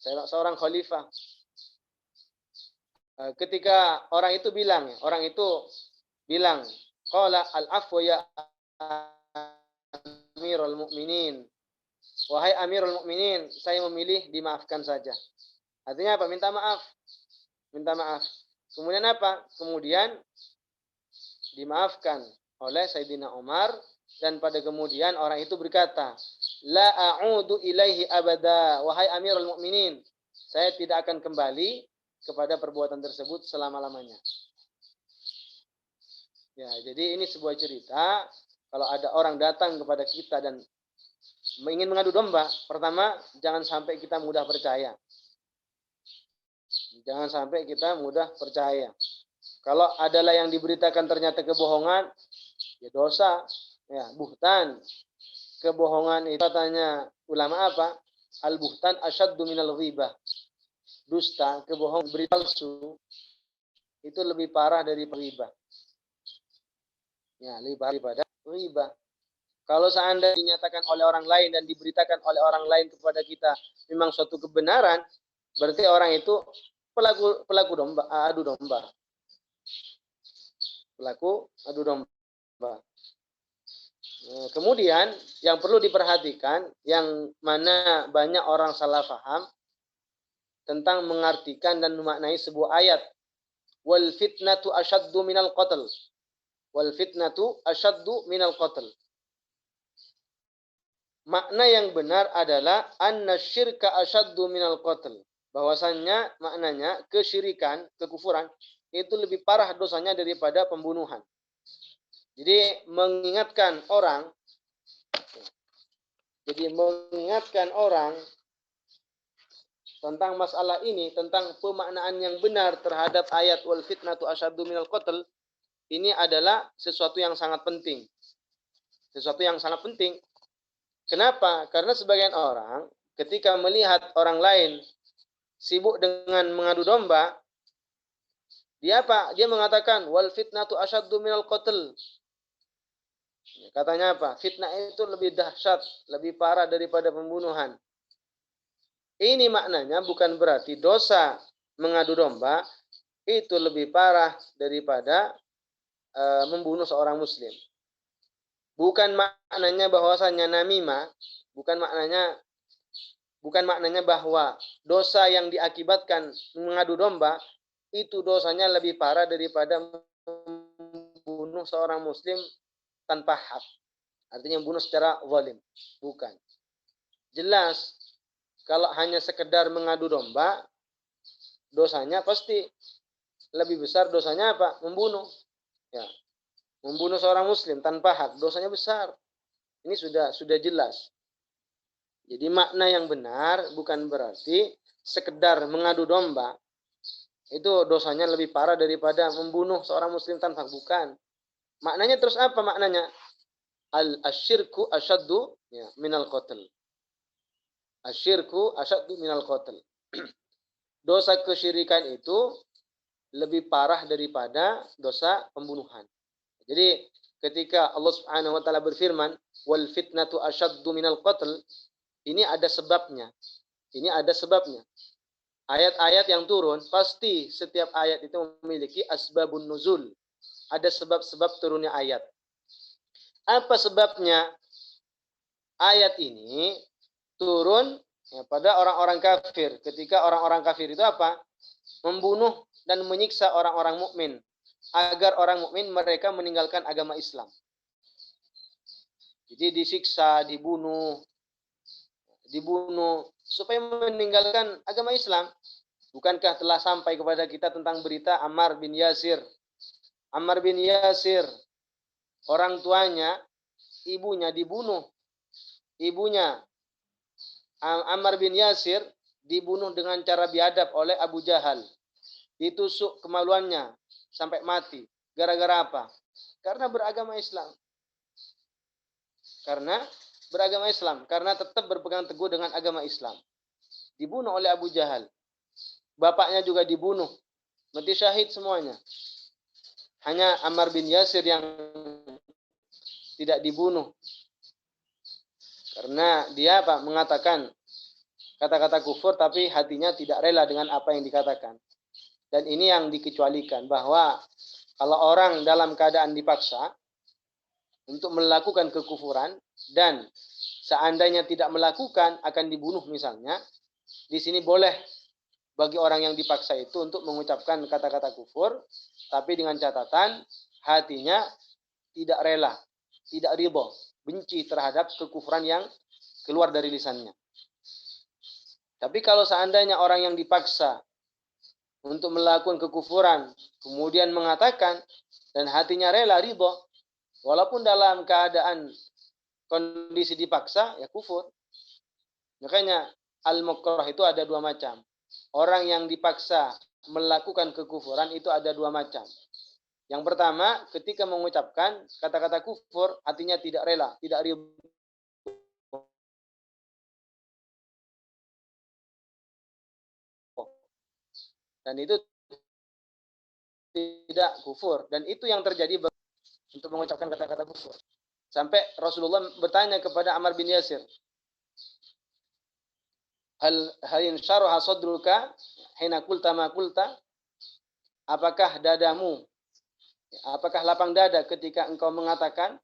Seorang khalifah. Ketika orang itu bilang, qala al-afwa ya Amirul Mukminin. Wahai Amirul Mukminin, saya memilih dimaafkan saja. Artinya apa? Minta maaf. Minta maaf. Kemudian apa? Kemudian dimaafkan oleh Sayyidina Umar, dan pada kemudian orang itu berkata, la a'udu ilaihi abada, wahai Amirul Mukminin, saya tidak akan kembali kepada perbuatan tersebut selama-lamanya. Ya, jadi ini sebuah cerita, kalau ada orang datang kepada kita dan ingin mengadu domba, pertama jangan sampai kita mudah percaya. Jangan sampai kita mudah percaya. Kalau adalah yang diberitakan ternyata kebohongan, ya dosa, ya buhtan. Kebohongan itu katanya ulama apa? Al-buhtan asyaddu minal ghibah. Dusta, kebohongan, berita palsu itu lebih parah dari ghibah. Ya, lebih parah daripada ghibah. Kalau seandainya dinyatakan oleh orang lain dan diberitakan oleh orang lain kepada kita memang suatu kebenaran, berarti orang itu pelaku domba, adu domba. Pelaku adu domba. Kemudian yang perlu diperhatikan, yang mana banyak orang salah paham tentang mengartikan dan memaknai sebuah ayat. Wal fitnatu asyaddu minal qatl. Wal fitnatu asyaddu minal qatl. Makna yang benar adalah anna syirka asyaddu minal qatl. Bahwasannya maknanya kesyirikan, kekufuran itu lebih parah dosanya daripada pembunuhan. Jadi mengingatkan orang tentang masalah ini, tentang pemaknaan yang benar terhadap ayat wal fitnatu asyaddu minal qatl, ini adalah sesuatu yang sangat penting. Sesuatu yang sangat penting. Kenapa? Karena sebagian orang ketika melihat orang lain sibuk dengan mengadu domba, dia apa? Dia mengatakan wal fitnatu asyaddu minal qatl. Katanya apa? Fitnah itu lebih dahsyat, lebih parah daripada pembunuhan. Ini maknanya bukan berarti dosa mengadu domba itu lebih parah daripada membunuh seorang muslim. Bukan maknanya bahwasanya namimah, bukan maknanya bahwa dosa yang diakibatkan mengadu domba itu dosanya lebih parah daripada membunuh seorang muslim tanpa hak. Artinya membunuh secara zalim. Bukan. Jelas, kalau hanya sekedar mengadu domba, dosanya pasti lebih besar. Dosanya apa? Membunuh. Ya. Membunuh seorang muslim tanpa hak, dosanya besar. Ini sudah jelas. Jadi makna yang benar bukan berarti sekedar mengadu domba itu dosanya lebih parah daripada membunuh seorang muslim tanpa hak. Bukan. Maknanya terus apa maknanya? Al-asyirku asyaddu minal qatl. Asyirku asyaddu minal qatl. Dosa kesyirikan itu lebih parah daripada dosa pembunuhan. Jadi ketika Allah Subhanahu wa taala berfirman wal fitnatu asyaddu minal qatl, ini ada sebabnya. Ini ada sebabnya. Ayat-ayat yang turun pasti setiap ayat itu memiliki asbabun nuzul. Ada sebab-sebab turunnya ayat. Apa sebabnya? Ayat ini turun pada orang-orang kafir. Ketika orang-orang kafir itu apa? Membunuh dan menyiksa orang-orang mukmin agar orang mukmin mereka meninggalkan agama Islam. Jadi disiksa, dibunuh supaya meninggalkan agama Islam. Bukankah telah sampai kepada kita tentang berita Ammar bin Yasir? Ammar bin Yasir, orang tuanya, ibunya dibunuh. Ibunya Ammar bin Yasir dibunuh dengan cara biadab oleh Abu Jahal. Ditusuk kemaluannya sampai mati. Gara-gara apa? Karena beragama Islam. Karena tetap berpegang teguh dengan agama Islam. Dibunuh oleh Abu Jahal. Bapaknya juga dibunuh. Mati syahid semuanya. Hanya Ammar bin Yasir yang tidak dibunuh. Karena dia mengatakan kata-kata kufur tapi hatinya tidak rela dengan apa yang dikatakan. Dan ini yang dikecualikan, bahwa kalau orang dalam keadaan dipaksa untuk melakukan kekufuran dan seandainya tidak melakukan akan dibunuh misalnya, di sini boleh bagi orang yang dipaksa itu untuk mengucapkan kata-kata kufur, tapi dengan catatan hatinya tidak rela, tidak ridho, benci terhadap kekufuran yang keluar dari lisannya. Tapi kalau seandainya orang yang dipaksa untuk melakukan kekufuran, kemudian mengatakan dan hatinya rela, ridho, walaupun dalam keadaan kondisi dipaksa, ya kufur. Makanya al-mukrah itu ada dua macam. Orang yang dipaksa melakukan kekufuran itu ada dua macam. Yang pertama, ketika mengucapkan kata-kata kufur, hatinya tidak rela, tidak ridho. Dan itu tidak kufur. Dan itu yang terjadi untuk mengucapkan kata-kata kufur. Sampai Rasulullah bertanya kepada Ammar bin Yasir, hal insyaraha sadruka hina qulta ma qulta? Apakah dadamu, apakah lapang dada ketika engkau mengatakan?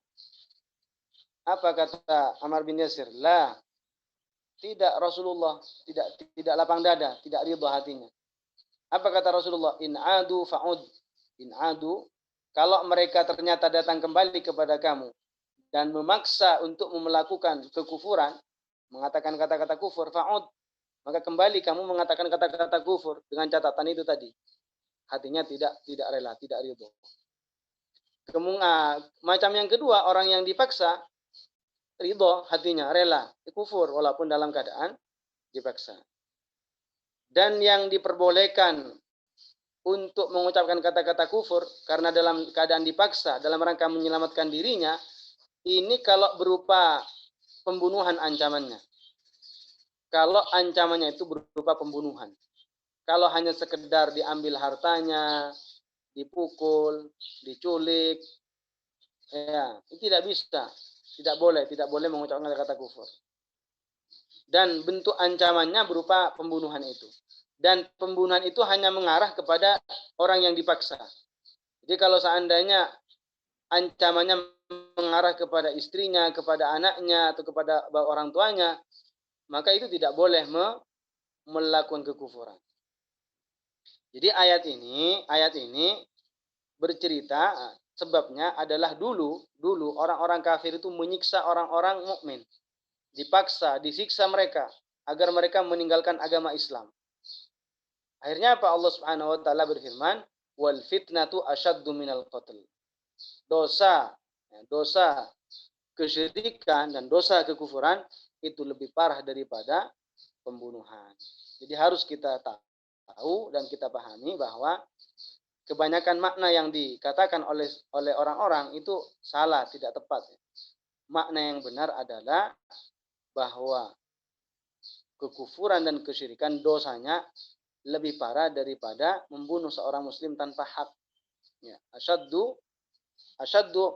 Apa kata Ammar bin Yasir? La, tidak Rasulullah, tidak lapang dada, tidak ridha hatinya. Apa kata Rasulullah? In adu fa'ud. In adu, kalau mereka ternyata datang kembali kepada kamu dan memaksa untuk melakukan kekufuran, mengatakan kata-kata kufur, fa'ud, maka kembali kamu mengatakan kata-kata kufur dengan catatan itu tadi. Hatinya tidak rela, tidak ridho. Macam yang kedua, orang yang dipaksa ridho, hatinya rela, kufur walaupun dalam keadaan dipaksa. Dan yang diperbolehkan untuk mengucapkan kata-kata kufur karena dalam keadaan dipaksa dalam rangka menyelamatkan dirinya, ini kalau berupa pembunuhan ancamannya. Kalau ancamannya itu berupa pembunuhan. Kalau hanya sekedar diambil hartanya, dipukul, diculik, ya, itu tidak bisa. Tidak boleh mengucapkan kata-kata kufur. Dan bentuk ancamannya berupa pembunuhan itu. Dan pembunuhan itu hanya mengarah kepada orang yang dipaksa. Jadi kalau seandainya ancamannya mengarah kepada istrinya, kepada anaknya, atau kepada orang tuanya, maka itu tidak boleh melakukan kekufuran. Jadi ayat ini bercerita sebabnya adalah dulu orang-orang kafir itu menyiksa orang-orang mukmin. Dipaksa, disiksa mereka agar mereka meninggalkan agama Islam. Akhirnya apa? Allah Subhanahu wa taala berfirman, "Wal fitnatu asyaddu minal qatl." Dosa kesyirikan dan dosa kekufuran itu lebih parah daripada pembunuhan. Jadi harus kita tahu dan kita pahami bahwa kebanyakan makna yang dikatakan oleh orang-orang itu salah, tidak tepat. Makna yang benar adalah bahwa kekufuran dan kesyirikan dosanya lebih parah daripada membunuh seorang muslim tanpa hak. Ya, asyaddu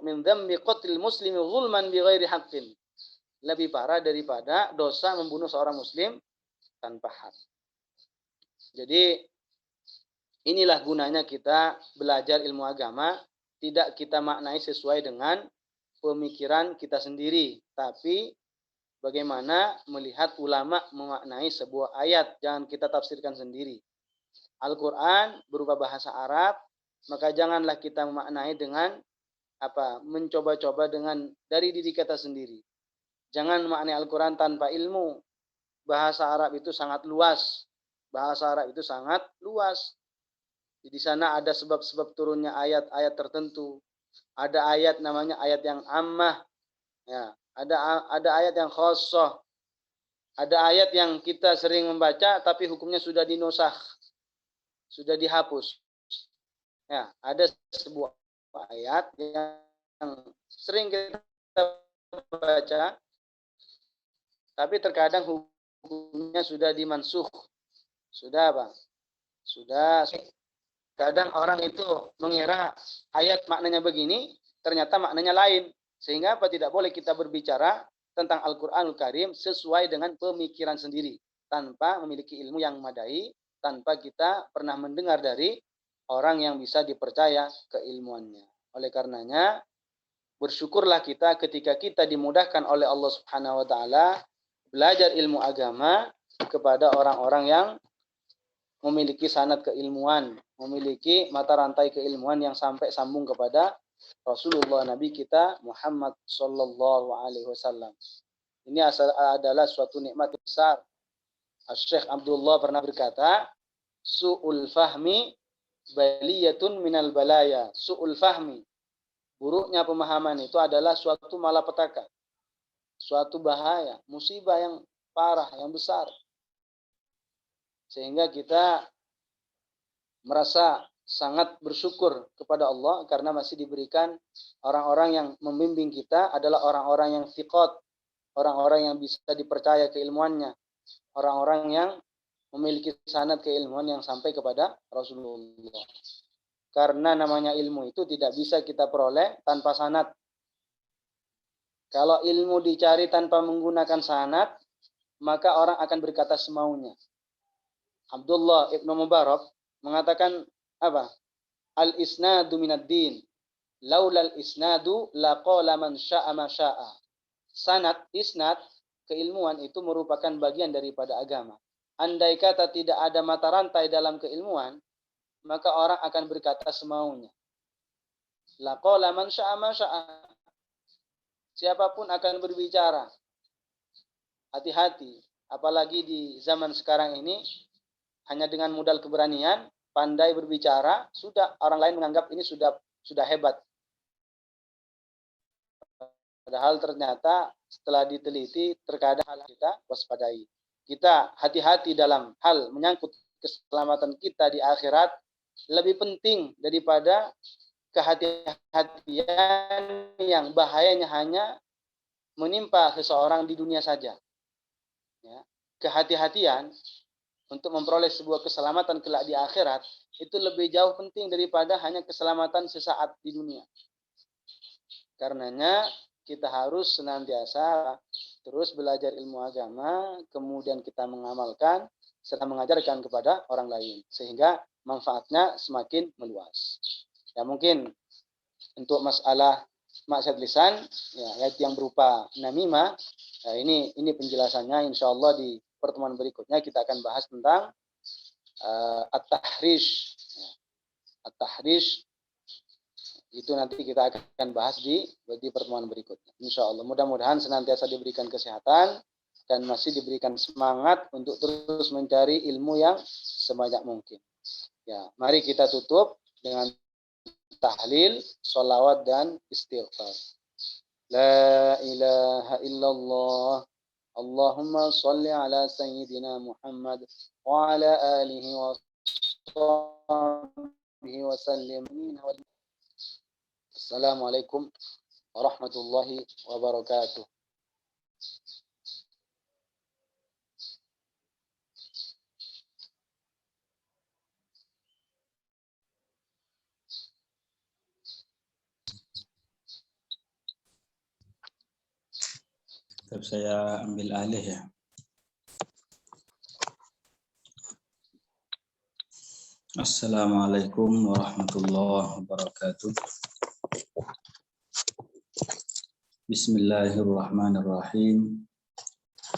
min dzambi qatlil muslimi zulman bighairi haqqin. Lebih parah daripada dosa membunuh seorang muslim tanpa hak. Jadi inilah gunanya kita belajar ilmu agama, tidak kita maknai sesuai dengan pemikiran kita sendiri, tapi bagaimana melihat ulama memaknai sebuah ayat, jangan kita tafsirkan sendiri. Al-Quran berupa bahasa Arab, maka janganlah kita memaknai dengan mencoba-coba dengan dari diri kita sendiri. Jangan memaknai Al-Quran tanpa ilmu. Bahasa Arab itu sangat luas. Di sana ada sebab-sebab turunnya ayat-ayat tertentu. Ada ayat namanya ayat yang ammah. Ya, ada ayat yang khosoh. Ada ayat yang kita sering membaca tapi hukumnya sudah dinusakh, sudah dihapus. Ya, ada sebuah ayat yang sering kita baca tapi terkadang hukumnya sudah dimansukh. Sudah kadang orang itu mengira ayat maknanya begini, ternyata maknanya lain. Sehingga tidak boleh kita berbicara tentang Al-Quranul Karim sesuai dengan pemikiran sendiri, tanpa memiliki ilmu yang memadai, tanpa kita pernah mendengar dari orang yang bisa dipercaya keilmuannya. Oleh karenanya, bersyukurlah kita ketika kita dimudahkan oleh Allah Subhanahu wa taala belajar ilmu agama kepada orang-orang yang memiliki sanad keilmuan, memiliki mata rantai keilmuan yang sampai sambung kepada Rasulullah Nabi kita Muhammad sallallahu alaihi wasallam. Ini adalah suatu nikmat besar. Syekh Abdullah pernah berkata, su'ul fahmi baliyatun minal balaya. Su'ul fahmi, buruknya pemahaman itu adalah suatu malapetaka, suatu bahaya, musibah yang parah, yang besar. Sehingga kita merasa sangat bersyukur kepada Allah karena masih diberikan orang-orang yang membimbing kita adalah orang-orang yang thiqat, orang-orang yang bisa dipercaya keilmuannya, orang-orang yang memiliki sanad keilmuan yang sampai kepada Rasulullah. Karena namanya ilmu itu tidak bisa kita peroleh tanpa sanad. Kalau ilmu dicari tanpa menggunakan sanad, maka orang akan berkata semaunya. Abdullah ibnu Mubarak mengatakan apa? Al-isnadu minad din. Laulal isnadu laqala man sya'a ma sya'a. Sanad, isnad, keilmuan itu merupakan bagian daripada agama. Andai kata tidak ada mata rantai dalam keilmuan, maka orang akan berkata semaunya. Laqala man sya'a ma sya'a. Siapapun akan berbicara. Hati-hati, apalagi di zaman sekarang ini hanya dengan modal keberanian, pandai berbicara, sudah orang lain menganggap ini sudah hebat. Padahal ternyata setelah diteliti terkadang hal kita waspadai. Kita hati-hati dalam hal menyangkut keselamatan kita di akhirat lebih penting daripada kehati-hatian yang bahayanya hanya menimpa seseorang di dunia saja. Ya. Kehati-hatian untuk memperoleh sebuah keselamatan kelak di akhirat itu lebih jauh penting daripada hanya keselamatan sesaat di dunia. Karenanya kita harus senantiasa terus belajar ilmu agama, kemudian kita mengamalkan serta mengajarkan kepada orang lain sehingga manfaatnya semakin meluas. Ya mungkin untuk masalah maksud lisan ya yang berupa namimah, ya, ini penjelasannya insyaallah di pertemuan berikutnya kita akan bahas tentang at-tahrish. At-tahrish itu nanti kita akan bahas di pertemuan berikutnya. Insyaallah mudah-mudahan senantiasa diberikan kesehatan dan masih diberikan semangat untuk terus mencari ilmu yang sebanyak mungkin. Ya, mari kita tutup dengan tahlil, sholawat dan istighfar. La ilaha illallah. Allahumma salli ala sayyidina Muhammad wa ala alihi wa sahbihi wa sallim. Assalamualaikum warahmatullahi wabarakatuh. Saya ambil alih ya. Assalamualaikum warahmatullahi wabarakatuh. Bismillahirrahmanirrahim.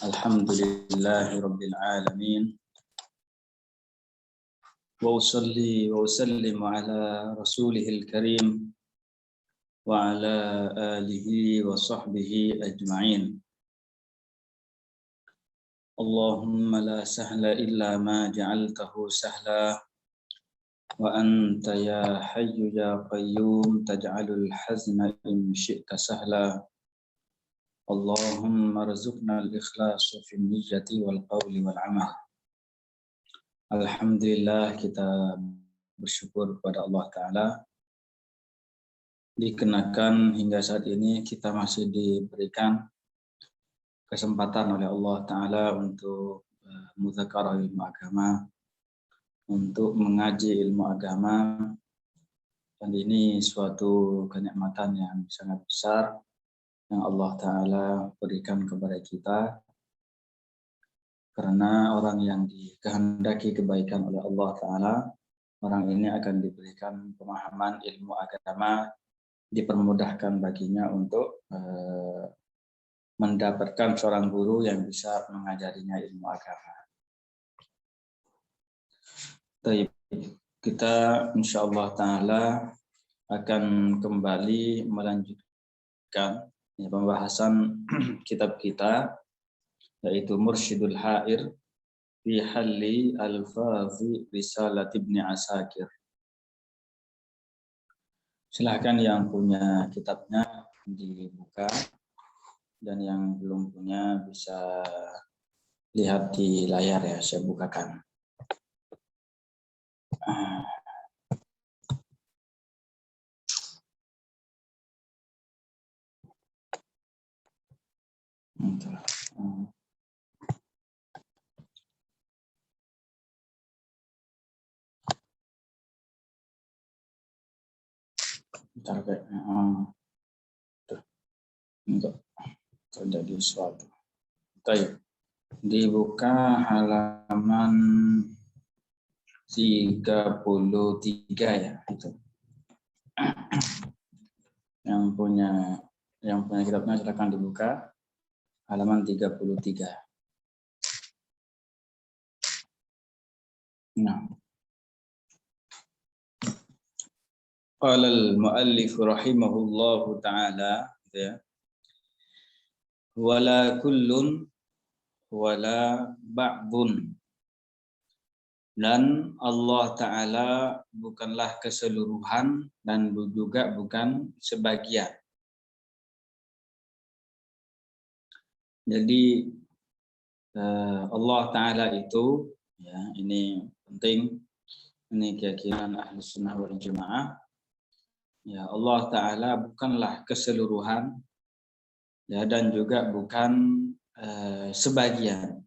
Alhamdulillahirabbil alamin. Wa usalli wa usallimu ala rasulihil karim wa ala alihi wa sahbihi ajma'in. Allahumma la sahla illa ma ja'altahu sahla wa anta ya hayyu ya qayyum taj'alul hazna in syi'ta sahla. Allahumma rzuqna al-ikhlasa fi niyyati wal qawli wal amal. Alhamdulillah kita bersyukur kepada Allah Ta'ala dikarenakan hingga saat ini kita masih diberikan kesempatan oleh Allah Ta'ala untuk mudzakarah ilmu agama, untuk mengaji ilmu agama, dan ini suatu kenikmatan yang sangat besar yang Allah Ta'ala berikan kepada kita, karena orang yang dikehendaki kebaikan oleh Allah Ta'ala, orang ini akan diberikan pemahaman ilmu agama dipermudahkan baginya untuk mendapatkan seorang guru yang bisa mengajarinya ilmu agama. Kita insyaallah ta'ala akan kembali melanjutkan pembahasan kitab kita, yaitu Mursyidul Hair fi Halli Alfazi Risalat Ibni Asakir. Silahkan yang punya kitabnya dibuka, dan yang belum punya bisa lihat di layar ya, saya bukakan. Untuk terjadi sesuatu. Baik. Dibuka halaman 33 ya, itu. Yang punya kitabnya silakan dibuka halaman 33. Nah. Qala al-muallif rahimahullahu ta'ala, ya. Wala kullun wala ba'dun. Dan Allah Ta'ala bukanlah keseluruhan dan juga bukan sebagian. Jadi Allah Ta'ala itu, ya, ini penting, ini keyakinan Ahlus Sunnah wal Jamaah. Ya, Allah Ta'ala bukanlah keseluruhan, ya, dan juga bukan sebagian.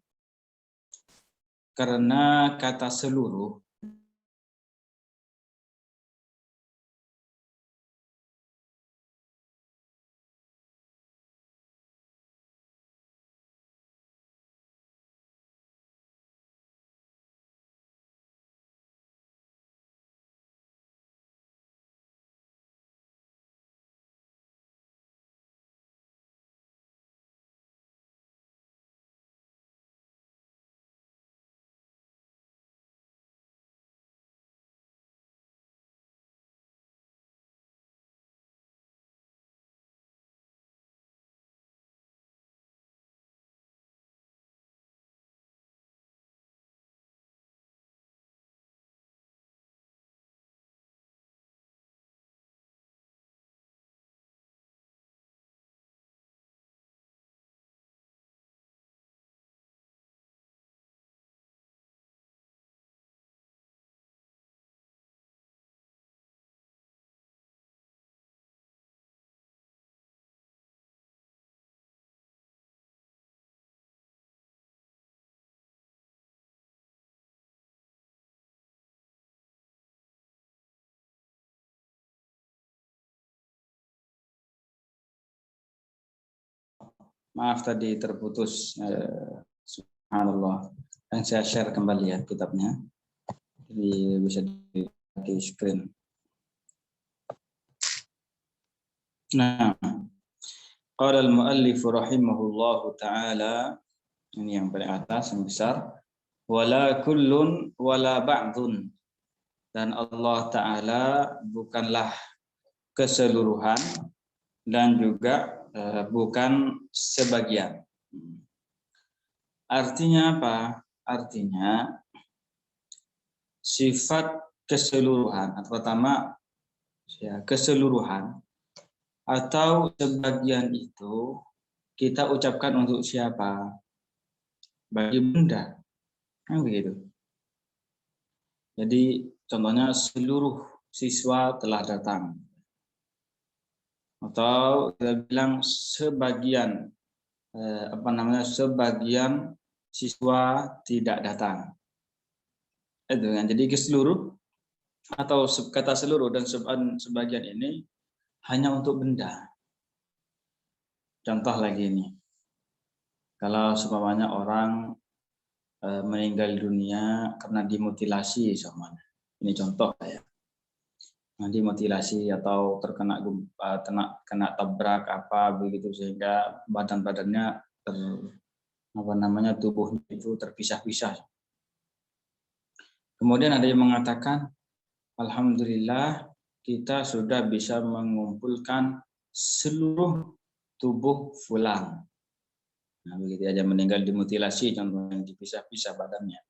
Karena kata seluruh maaf tadi terputus, subhanallah. Dan saya share kembali ya kitabnya, jadi bisa di screen. Nah, qala al-muallif rahimahullahu ta'ala, ini yang paling atas yang besar, wala kullun wala ba'dun. Dan Allah Ta'ala bukanlah keseluruhan dan juga bukan sebagian. Artinya apa? Artinya sifat keseluruhan, atau pertama ya, keseluruhan atau sebagian itu kita ucapkan untuk siapa? Bagi benda, kan begitu. Jadi contohnya seluruh siswa telah datang, atau kita bilang sebagian sebagian siswa tidak datang. Itu kan. Jadi keseluruh atau kata seluruh dan sebagian ini hanya untuk benda. Contoh lagi ini, kalau seumpamanya orang meninggal dunia karena dimutilasi, ini contoh ya. dimutilasi atau terkena gempa, kena tabrak apa begitu sehingga badan-badannya tubuhnya itu terpisah-pisah. Kemudian ada yang mengatakan, alhamdulillah kita sudah bisa mengumpulkan seluruh tubuh fulan. Nah, begitu aja meninggal dimutilasi contohnya dipisah-pisah badannya.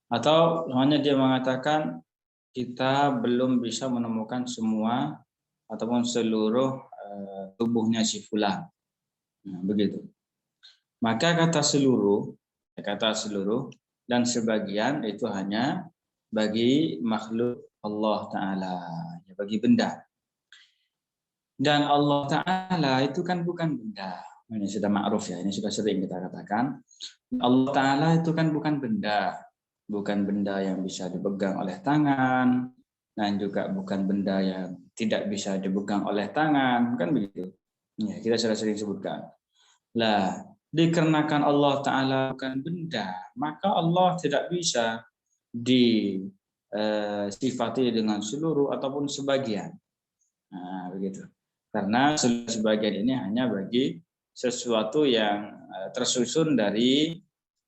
Atau hanya dia mengatakan kita belum bisa menemukan semua ataupun seluruh tubuhnya si fulan. Nah, begitu. Maka kata seluruh dan sebagian itu hanya bagi makhluk Allah Ta'ala, ya, bagi benda. Dan Allah Ta'ala itu kan bukan benda. Ini sudah ma'ruf ya, ini sudah sering kita katakan. Allah Ta'ala itu kan bukan benda. Bukan benda yang bisa dipegang oleh tangan, dan juga bukan benda yang tidak bisa dipegang oleh tangan, kan begitu. Ya, kita sudah sering sebutkan. Lah, dikarenakan Allah Ta'ala bukan benda, maka Allah tidak bisa disifati dengan seluruh ataupun sebagian. Nah, begitu. Karena sebagian ini hanya bagi sesuatu yang tersusun dari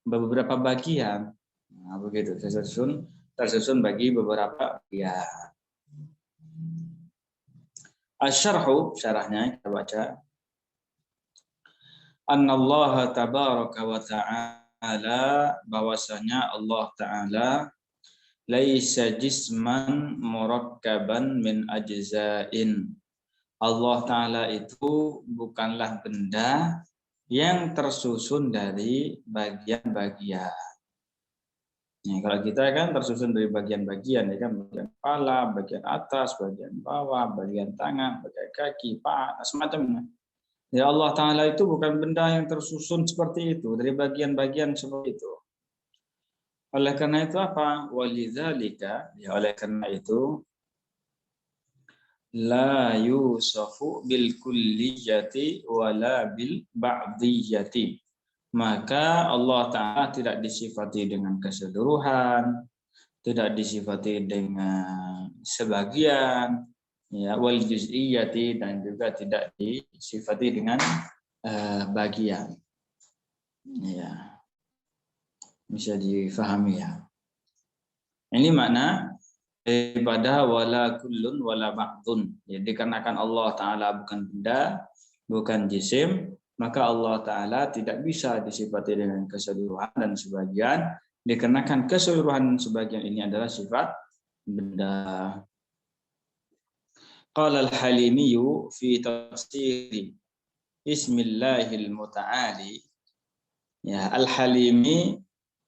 beberapa bagian. Nah, begitu, tersusun bagi beberapa bagian. Asy-syarhu, syarahnya kita baca. Annallaha tabaraka wa ta'ala, bahwasanya Allah Ta'ala laisa jisman murakkaban min ajza'in. Allah Ta'ala itu bukanlah benda yang tersusun dari bagian-bagian. Nah, kalau kita kan tersusun dari bagian-bagian, ya kan, bagian kepala, bagian atas, bagian bawah, bagian tangan, bagian kaki, paha, semacamnya. Ya, Allah Ta'ala itu bukan benda yang tersusun seperti itu, dari bagian-bagian seperti itu. Oleh karena itu apa? Walidzalika, ya oleh karena itu la yusafu bil kulliyati wala bil ba'diyati. Maka Allah Ta'ala tidak disifati dengan keseluruhan, tidak disifati dengan sebagian, ya, wal juz'iyati, dan juga tidak disifati dengan bagian. Ya, bisa difahami ya. Ini makna daripada wala kullun wala ba'dun. Jadi dikarenakan Allah Ta'ala bukan benda, bukan jisim, maka Allah Ta'ala tidak bisa disifati dengan keseluruhan dan sebagian, dikarenakan keseluruhan dan sebagian ini adalah sifat benda. Qala al-Halimi fi tafsiri Bismillahil Muta'ali. Ya, Al-Halimi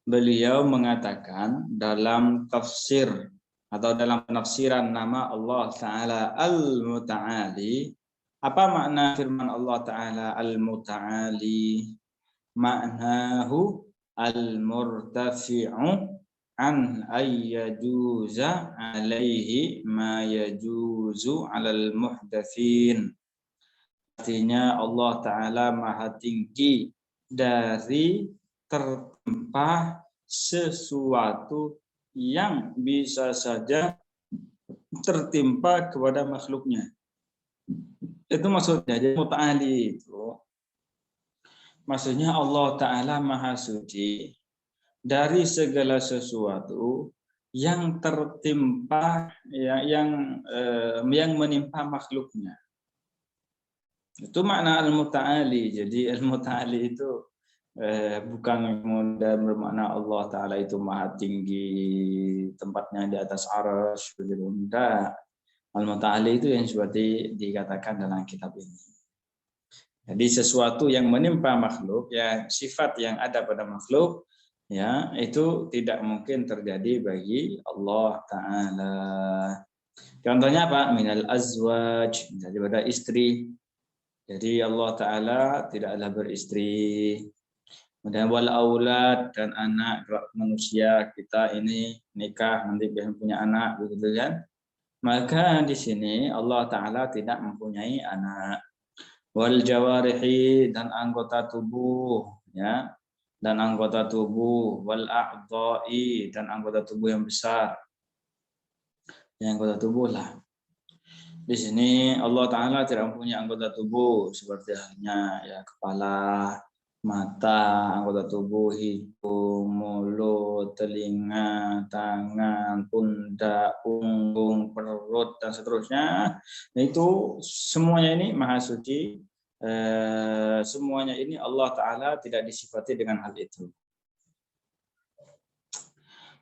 beliau mengatakan dalam tafsir atau dalam penafsiran nama Allah Ta'ala Al-Muta'ali. Apa makna firman Allah Ta'ala Al-Muta'ali? Ma'nahu al-murtafi'u an ayyajuza alaihi ma yajuzu alal muhdatsin. Artinya Allah Ta'ala maha tinggi dari tertimpa sesuatu yang bisa saja tertimpa kepada makhluknya. Itu maksudnya. Jadi muta'ali itu maksudnya Allah Ta'ala maha suci dari segala sesuatu yang tertimpa, yang menimpa makhluknya. Itu makna al-muta'ali. Jadi al-muta'ali itu bukan bermakna Allah Ta'ala itu maha tinggi, tempatnya di atas arsy, begitu. Enggak. Al-muta'ali itu yang seperti dikatakan dalam kitab ini. Jadi sesuatu yang menimpa makhluk, ya sifat yang ada pada makhluk, ya itu tidak mungkin terjadi bagi Allah Ta'ala. Contohnya apa? Minal azwaj, daripada istri. Jadi Allah Ta'ala tidaklah beristri. Kemudian wal aulad, dan anak manusia kita ini nikah nanti bisa punya anak, begitu kan? Maka di sini Allah Ta'ala tidak mempunyai anak. Wal jawarihi, dan anggota tubuh, ya, dan anggota tubuh, wal a'dha'i, dan anggota tubuh yang besar. yang anggota tubuh lah. Di sini Allah Ta'ala tidak mempunyai anggota tubuh seperti halnya ya kepala, mata, anggota tubuh, hidung, mulut, telinga, tangan, pundak, punggung, perut, dan seterusnya. Nah, itu semuanya ini maha suci. Semuanya ini Allah Ta'ala tidak disifati dengan hal itu.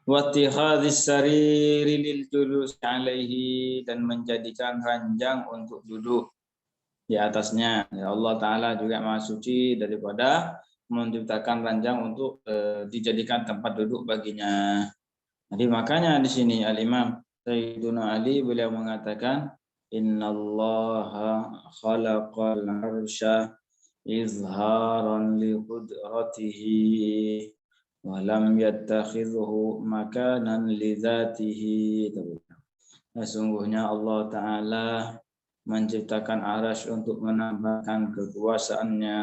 Wattihadhis sariri lil julus alaihi, dan menjadikan ranjang untuk duduk di atasnya. Ya, Allah Ta'ala juga maha suci daripada menciptakan ranjang untuk dijadikan tempat duduk baginya. Jadi makanya di sini Al-Imam Sayyiduna Ali beliau mengatakan innallaha khalaqal arsya izharan li qudratihi walam yattakhidhu makanan li dzatihi. Sesungguhnya Allah Ta'ala menciptakan arasy untuk menambahkan kekuasaannya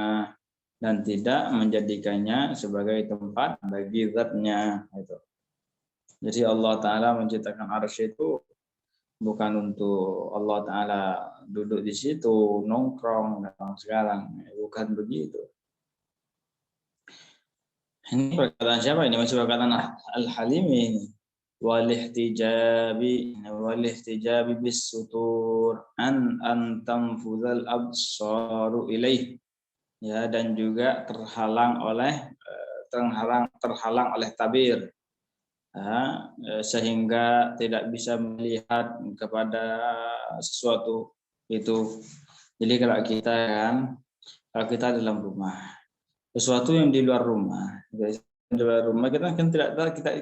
dan tidak menjadikannya sebagai tempat bagi zatnya. Jadi Allah Ta'ala menciptakan arasy itu bukan untuk Allah Ta'ala duduk di situ, nongkrong sekarang. Bukan begitu. Ini perkataan siapa ini? Masih perkataan Al-Halimi ini. Walihtijabi bis sutur an tanfuzal absaru ilaih. Ya, dan juga terhalang oleh tabir. Ya, sehingga tidak bisa melihat kepada sesuatu itu. Jadi kalau kita dalam rumah, sesuatu yang di luar rumah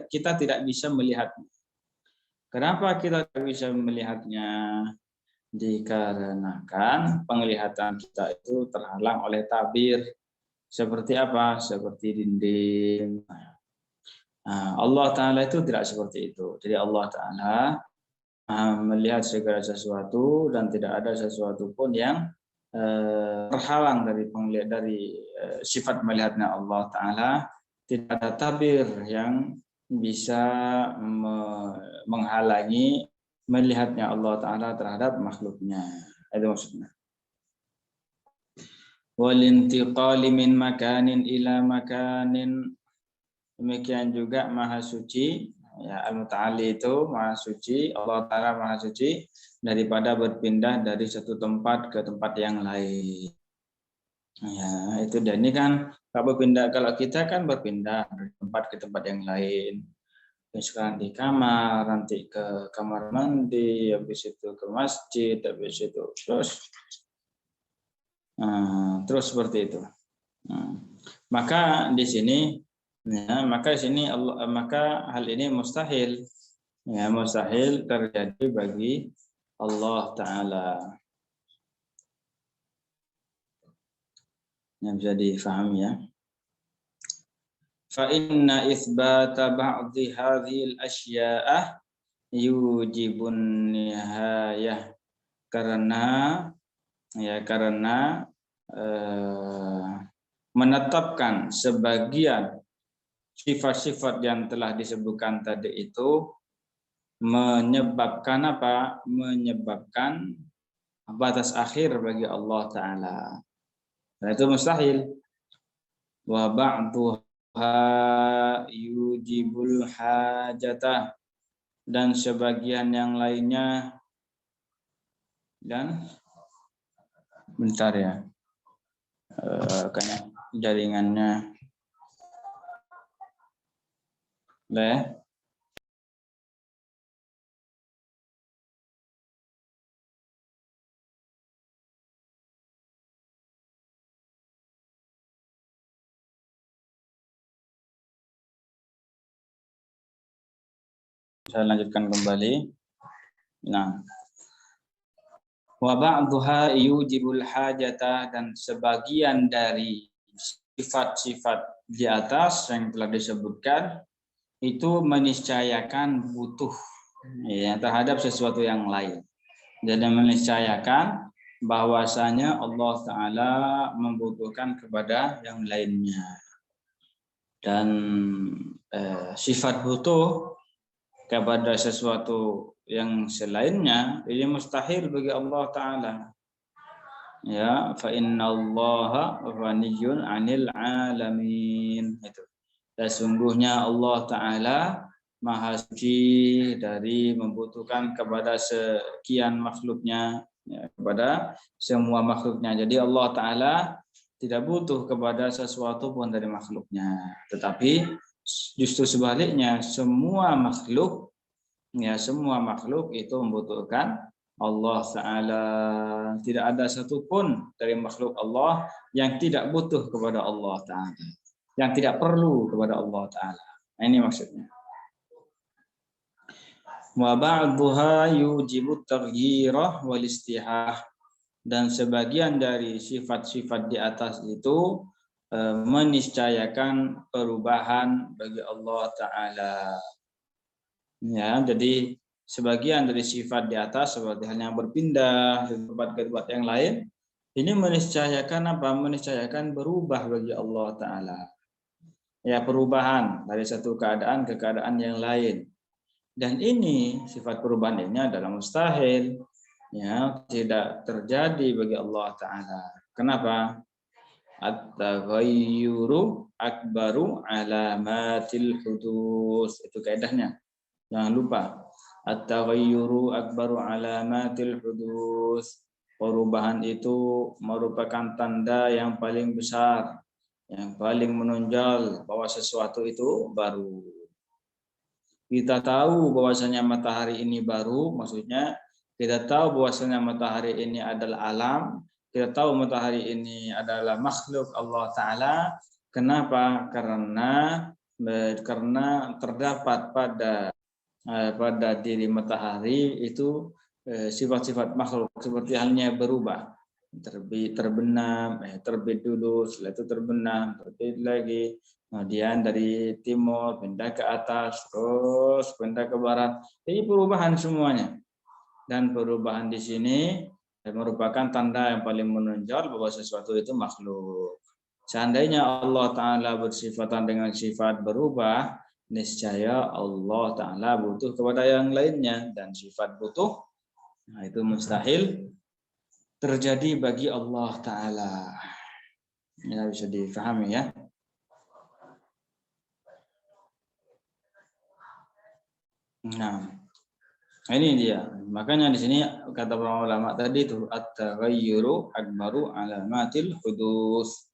kita tidak bisa melihatnya. Kenapa kita tidak bisa melihatnya? Dikarenakan penglihatan kita itu terhalang oleh tabir. Seperti apa? Seperti dinding. Allah Ta'ala itu tidak seperti itu. Jadi Allah Ta'ala melihat segala sesuatu dan tidak ada sesuatu pun yang terhalang dari sifat melihatnya Allah Ta'ala. Tidak ada tabir yang bisa menghalangi melihatnya Allah Ta'ala terhadap makhluknya. Itu maksudnya. Walintiqali min makanin ila makanin. Demikian juga maha suci. Ya, Al-Muta'ali itu maha suci. Allah Ta'ala maha suci daripada berpindah dari satu tempat ke tempat yang lain. Ya, itu dan ini kan kalau kita kan berpindah dari tempat ke tempat yang lain. Sekarang di kamar, nanti ke kamar mandi, habis itu ke masjid, habis itu terus seperti itu. Maka di sini maka hal ini mustahil. Ya, mustahil terjadi bagi Allah Ta'ala. Yang bisa difahami ya. Fa inna itsbata ba'dhi hadhil asya'ah yujibun nihayah. Karena menetapkan sebagian sifat-sifat yang telah disebutkan tadi itu menyebabkan apa? Menyebabkan batas akhir bagi Allah Ta'ala. Nah, itu mustahil. Wa ba'duha yujibul hajatah, dan sebagian yang lainnya dan bentar ya. Kayaknya jaringannya saya lanjutkan kembali. Nah, wa ba'dhuha yujibul hajata, dan sebagian dari sifat-sifat di atas yang telah disebutkan itu meniscayakan butuh ya terhadap sesuatu yang lain. Jadi meniscayakan bahwasanya Allah Ta'ala membutuhkan kepada yang lainnya. Dan sifat butuh kepada sesuatu yang selainnya ini mustahil bagi Allah Ta'ala. Ya, fa innallaha ghaniyun 'anil 'alamin. Itu. Dan sungguhnya Allah Ta'ala Maha suci dari membutuhkan kepada sekian makhluknya, ya, kepada semua makhluknya. Jadi Allah Ta'ala tidak butuh kepada sesuatu pun dari makhluknya. Tetapi justru sebaliknya, semua makhluk itu membutuhkan Allah Ta'ala. Tidak ada satupun dari makhluk Allah yang tidak butuh kepada Allah Ta'ala, yang tidak perlu kepada Allah Ta'ala. Nah, ini maksudnya. Wa ba'dhuha yujibu taghyirah wal istihah. Dan sebagian dari sifat-sifat di atas itu meniscayakan perubahan bagi Allah Ta'ala. Ya, jadi sebagian dari sifat di atas seperti halnya berpindah dari tempat ke tempat yang lain, ini meniscayakan apa? Meniscayakan berubah bagi Allah Ta'ala. Ya, perubahan dari satu keadaan ke keadaan yang lain. Dan ini sifat perubahan ini adalah mustahil, ya, tidak terjadi bagi Allah Ta'ala. Kenapa? At-taghayyuru akbaru alamatil hudus. Itu kaidahnya. Jangan lupa. At-taghayyuru akbaru alamatil hudus. Perubahan itu merupakan tanda yang paling besar, yang paling menonjol bahwa sesuatu itu baru. Kita tahu bahwasanya matahari ini baru, maksudnya kita tahu bahwasanya matahari ini adalah alam, kita tahu matahari ini adalah makhluk Allah Ta'ala. Kenapa? Karena terdapat pada diri matahari itu sifat-sifat makhluk seperti halnya berubah, terbenam, terbit dulu, setelah itu terbenam, terbit lagi, kemudian dari timur pindah ke atas, terus pindah ke barat. Ini perubahan semuanya, dan perubahan di sini merupakan tanda yang paling menonjol bahwa sesuatu itu makhluk. Seandainya Allah Ta'ala bersifatan dengan sifat berubah, niscaya Allah Ta'ala butuh kepada yang lainnya, dan sifat butuh, nah, itu mustahil terjadi bagi Allah Ta'ala. Ya, bisa difahami ya. Nah, ini dia. Makanya di sini kata para ulama tadi itu at-taghayyuru akbaru alamatil hudus.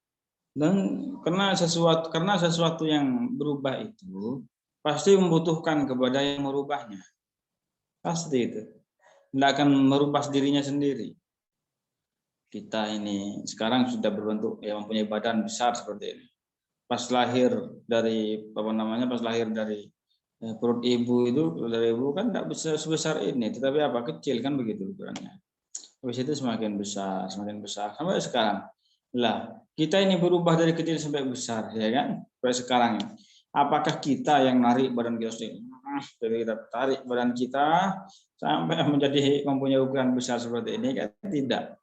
Dan karena sesuatu yang berubah itu pasti membutuhkan kepada yang merubahnya. Pasti itu. Tidak akan merubah dirinya sendiri. Kita ini sekarang sudah berbentuk yang mempunyai badan besar seperti ini. Pas lahir dari perut ibu itu, dari ibu kan tidak bisa sebesar ini, tetapi apa, kecil kan begitu ukurannya. Habis itu semakin besar sampai sekarang. Lah, kita ini berubah dari kecil sampai besar, ya kan? Sampai sekarang ini. Apakah kita yang narik badan kita sendiri? Jadi kita tarik badan kita sampai menjadi mempunyai ukuran besar seperti ini? Kan tidak.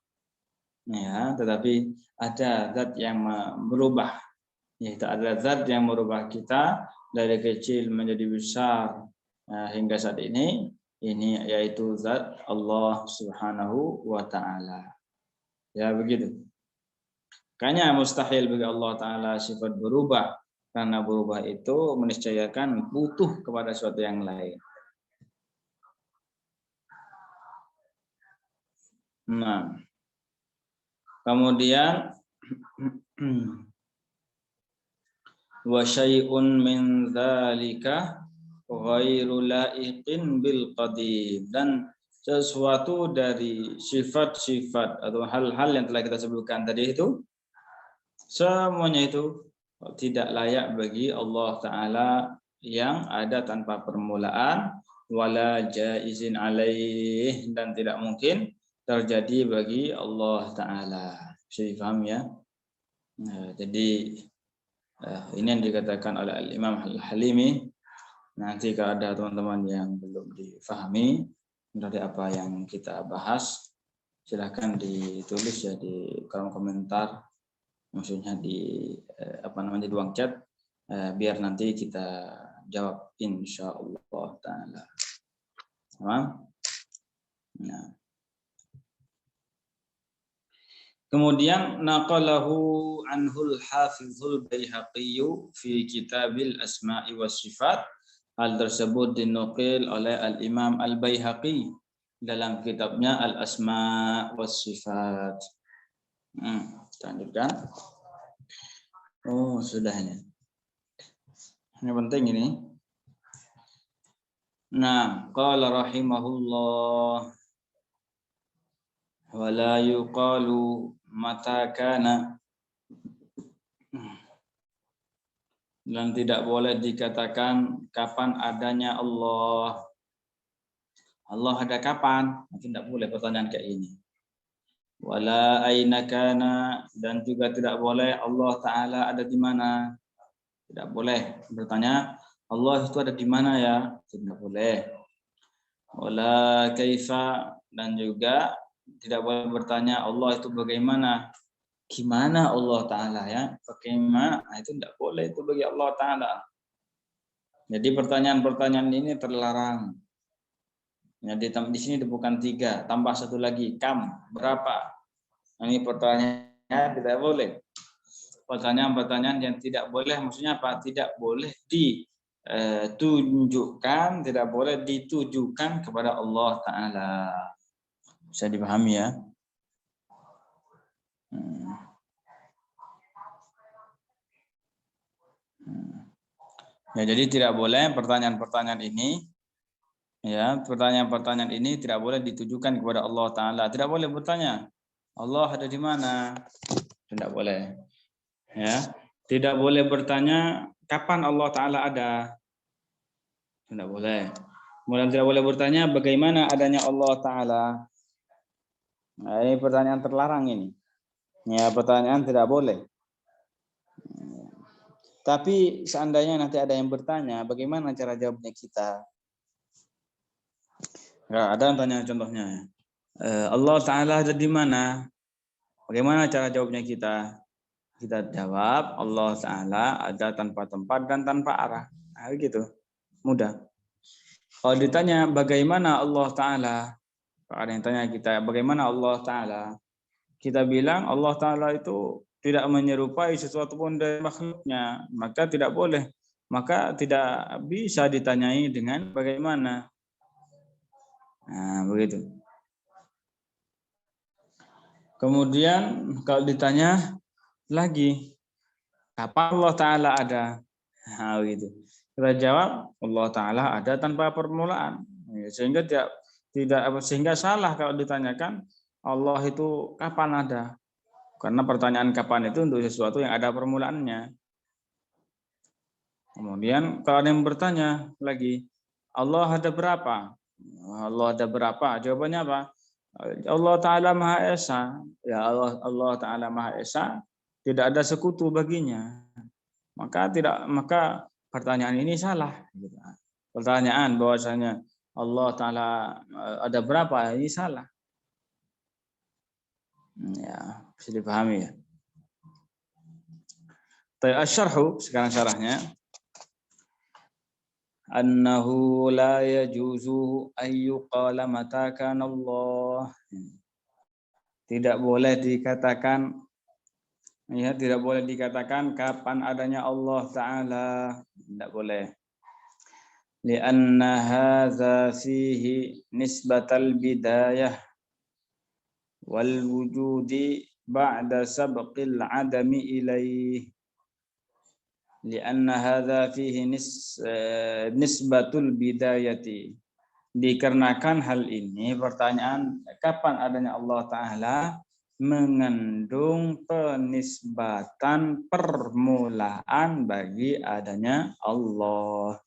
Ya, tetapi ada zat yang berubah. Yaitu ada zat yang merubah kita dari kecil menjadi besar hingga saat ini yaitu zat Allah Subhanahu wa Ta'ala. Ya, begitu. Makanya mustahil bagi Allah Ta'ala sifat berubah, karena berubah itu meniscayakan butuh kepada sesuatu yang lain. Nah, kemudian wa syai'un min dzalika ghairu laiqin bil qadim, dan sesuatu dari sifat-sifat atau hal-hal yang telah kita sebutkan tadi itu semuanya itu tidak layak bagi Allah Ta'ala yang ada tanpa permulaan, wala jaizin alaih, dan tidak mungkin terjadi bagi Allah Ta'ala. Bisa dipahami ya? Nah, jadi ini yang dikatakan oleh Al-Imam Al-Halimi. Nanti kalau ada teman-teman yang belum difahami dari apa yang kita bahas, silahkan ditulis ya di kolom komentar, maksudnya di di ruang chat, biar nanti kita jawab insyaallah taala. Nah. Kemudian naqalahu anhul hafizul Baihaqi fi kitabil asma'i was sifat. Hal tersebut dinukil oleh Al-Imam Al-Baihaqi dalam kitabnya Al-Asma' was Sifat. Lanjutkan. Oh, sudahnya. Ini penting ini. Nah, qala rahimahullah wa la yuqalu mata kana, dan tidak boleh dikatakan kapan adanya Allah. Allah ada kapan? Tidak boleh pertanyaan kayak ini. Wala aina kana, dan juga tidak boleh Allah Ta'ala ada di mana. Tidak boleh bertanya Allah itu ada di mana ya. Tidak boleh. Wala kaifa, dan juga tidak boleh bertanya Allah itu bagaimana. Gimana Allah Ta'ala ya. Bagaimana, itu tidak boleh itu bagi Allah Ta'ala. Jadi pertanyaan-pertanyaan ini terlarang. Jadi di sini bukan 3, tambah 1 lagi, kam, berapa? Ini pertanyaan tidak boleh. Pertanyaan-pertanyaan yang tidak boleh, maksudnya apa? Tidak boleh ditunjukkan, tidak boleh ditujukan kepada Allah Ta'ala. Bisa dipahami ya? Ya, jadi tidak boleh pertanyaan-pertanyaan ini, ya, pertanyaan-pertanyaan ini tidak boleh ditujukan kepada Allah Ta'ala. Tidak boleh bertanya, Allah ada di mana? Tidak boleh. Ya, tidak boleh bertanya kapan Allah Ta'ala ada. Tidak boleh. Kemudian tidak boleh bertanya bagaimana adanya Allah Ta'ala. Nah, ini pertanyaan terlarang ini. Ya, pertanyaan tidak boleh. Tapi seandainya nanti ada yang bertanya, bagaimana cara jawabnya kita? Ya, ada yang tanya contohnya. Allah Ta'ala ada di mana? Bagaimana cara jawabnya kita? Kita jawab Allah Ta'ala ada tanpa tempat dan tanpa arah. Nah, gitu. Mudah. Kalau ditanya bagaimana Allah Ta'ala, ada yang tanya kita bagaimana Allah Ta'ala, kita bilang Allah Ta'ala itu tidak menyerupai sesuatu pun dari makhluknya, maka tidak boleh, maka tidak bisa ditanyai dengan bagaimana. Nah, begitu. Kemudian kalau ditanya lagi kapan Allah Ta'ala ada, nah, begitu. Kita jawab Allah Ta'ala ada tanpa permulaan, sehingga sehingga salah kalau ditanyakan Allah itu kapan ada, karena pertanyaan kapan itu untuk sesuatu yang ada permulaannya. Kemudian kalau ada yang bertanya lagi Allah ada berapa, Allah ada berapa, jawabannya apa? Allah Ta'ala Maha Esa. Ya, Allah Ta'ala Maha Esa, tidak ada sekutu baginya. Maka pertanyaan ini salah. Pertanyaan bahwasanya Allah Ta'ala ada berapa, ini salah. Ya, bisa dipahami ya. Asy-syarhu, sekarang syarahnya. Annahu la yajuzu ayyuqala mata kana Allah. Tidak boleh dikatakan, ya, tidak boleh dikatakan kapan adanya Allah Ta'ala. Tidak boleh. Lianna hadza fihi nisbatal bidayah wal wujudi ba'da sabqil adami ilaih. Lianna hadza fihi nisbatul bidayati. Dikarenakan hal ini, pertanyaan kapan adanya Allah Ta'ala mengandung penisbatan permulaan bagi adanya Allah.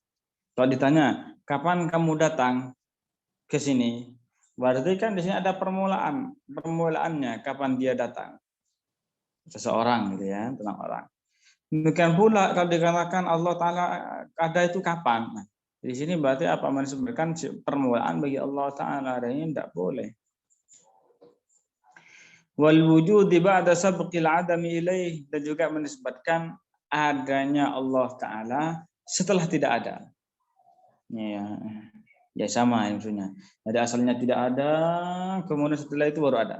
Kalau ditanya, kapan kamu datang ke sini? Berarti kan di sini ada permulaannya, kapan dia datang. Seseorang gitu ya, tentang orang. Demikian pula kalau dikatakan Allah Ta'ala ada itu kapan? Nah, di sini berarti apa? Menisbatkan permulaan bagi Allah Ta'ala, dan ini tidak boleh. Wal wujudi ba'da sabqil adami ilaih, dan juga menisbatkan adanya Allah Ta'ala setelah tidak ada. Ya. Ya sama maksudnya. Jadi asalnya tidak ada, kemudian setelah itu baru ada.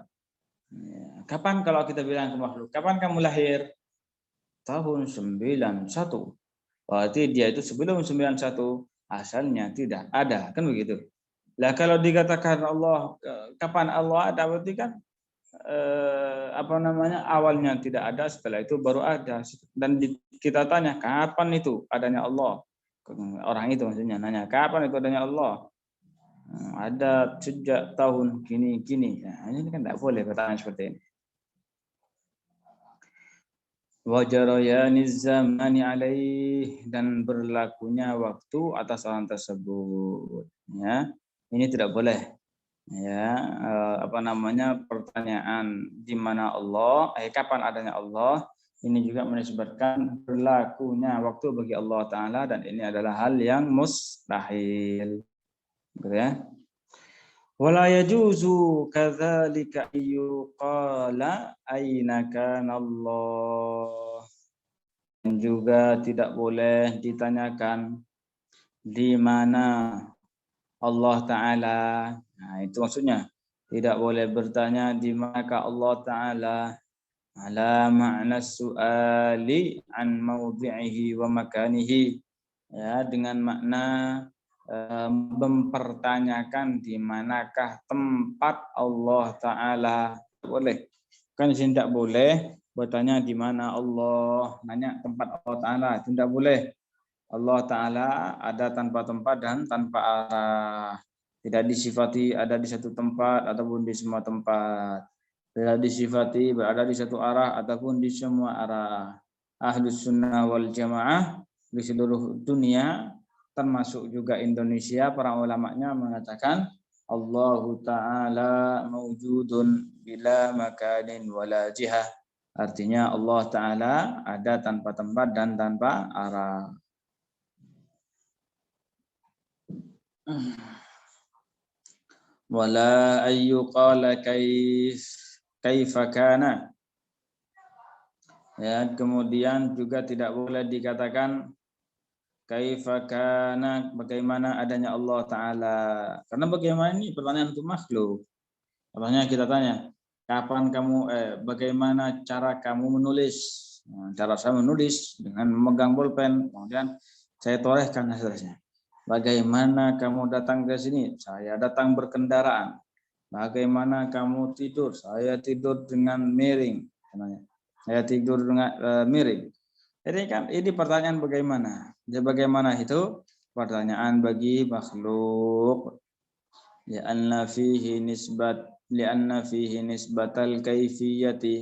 Ya. Kapan kalau kita bilang ke makhluk, kapan kamu lahir? Tahun 91. Berarti dia itu sebelum 91 asalnya tidak ada, kan begitu. Lah kalau dikatakan Allah, kapan Allah ada, berarti kan awalnya tidak ada, setelah itu baru ada. Dan kita tanya kapan itu adanya Allah, orang itu maksudnya nanya kapan itu adanya Allah. Ada sejak tahun gini. Nah, ini kan tidak boleh pertanyaan seperti ini. Wajarayaniz zamani alaih, dan berlakunya waktu atas orang tersebut. Ya, ini tidak boleh. Ya, pertanyaan di mana Allah, kapan adanya Allah, ini juga menisbatkan berlakunya waktu bagi Allah Ta'ala, dan ini adalah hal yang mustahil. Gitu ya. Wala yajuzu kadzalika yuqala aina kana Allah. Dan juga tidak boleh ditanyakan di mana Allah Ta'ala. Nah, itu maksudnya. Tidak boleh bertanya di manakah Allah Ta'ala. Ala ma'na su'ali an mawdi'ihi wa makanihi. Ya, dengan makna mempertanyakan di manakah tempat Allah Ta'ala. Boleh. Kan tidak boleh bertanya di mana Allah, nanya tempat Allah Ta'ala. Tidak boleh. Allah Ta'ala ada tanpa tempat dan tanpa arah. Tidak disifati ada di satu tempat ataupun di semua tempat. Tidak disifati berada di satu arah ataupun di semua arah. Ahlus sunnah wal jamaah di seluruh dunia, termasuk juga Indonesia, para ulamanya mengatakan Allahu Ta'ala mawjudun bila makanin wala jihah. Artinya Allah Ta'ala ada tanpa tempat dan tanpa arah. Wala ayyuqala kaifa kana. Ya, kemudian juga tidak boleh dikatakan kaifa kana, bagaimana adanya Allah Ta'ala. Karena bagaimana ini pertanyaan untuk makhluk. Contohnya kita tanya, kapan kamu bagaimana cara kamu menulis? Nah, cara saya menulis dengan memegang bolpen, kemudian saya torehkan hasilnya. Bagaimana kamu datang ke sini? Saya datang berkendaraan. Bagaimana kamu tidur? Saya tidur dengan miring. Saya tidur dengan miring. Jadi kan ini pertanyaan bagaimana? Jadi bagaimana itu pertanyaan bagi makhluk. Li'anna fihi nisbatal kaifiyati,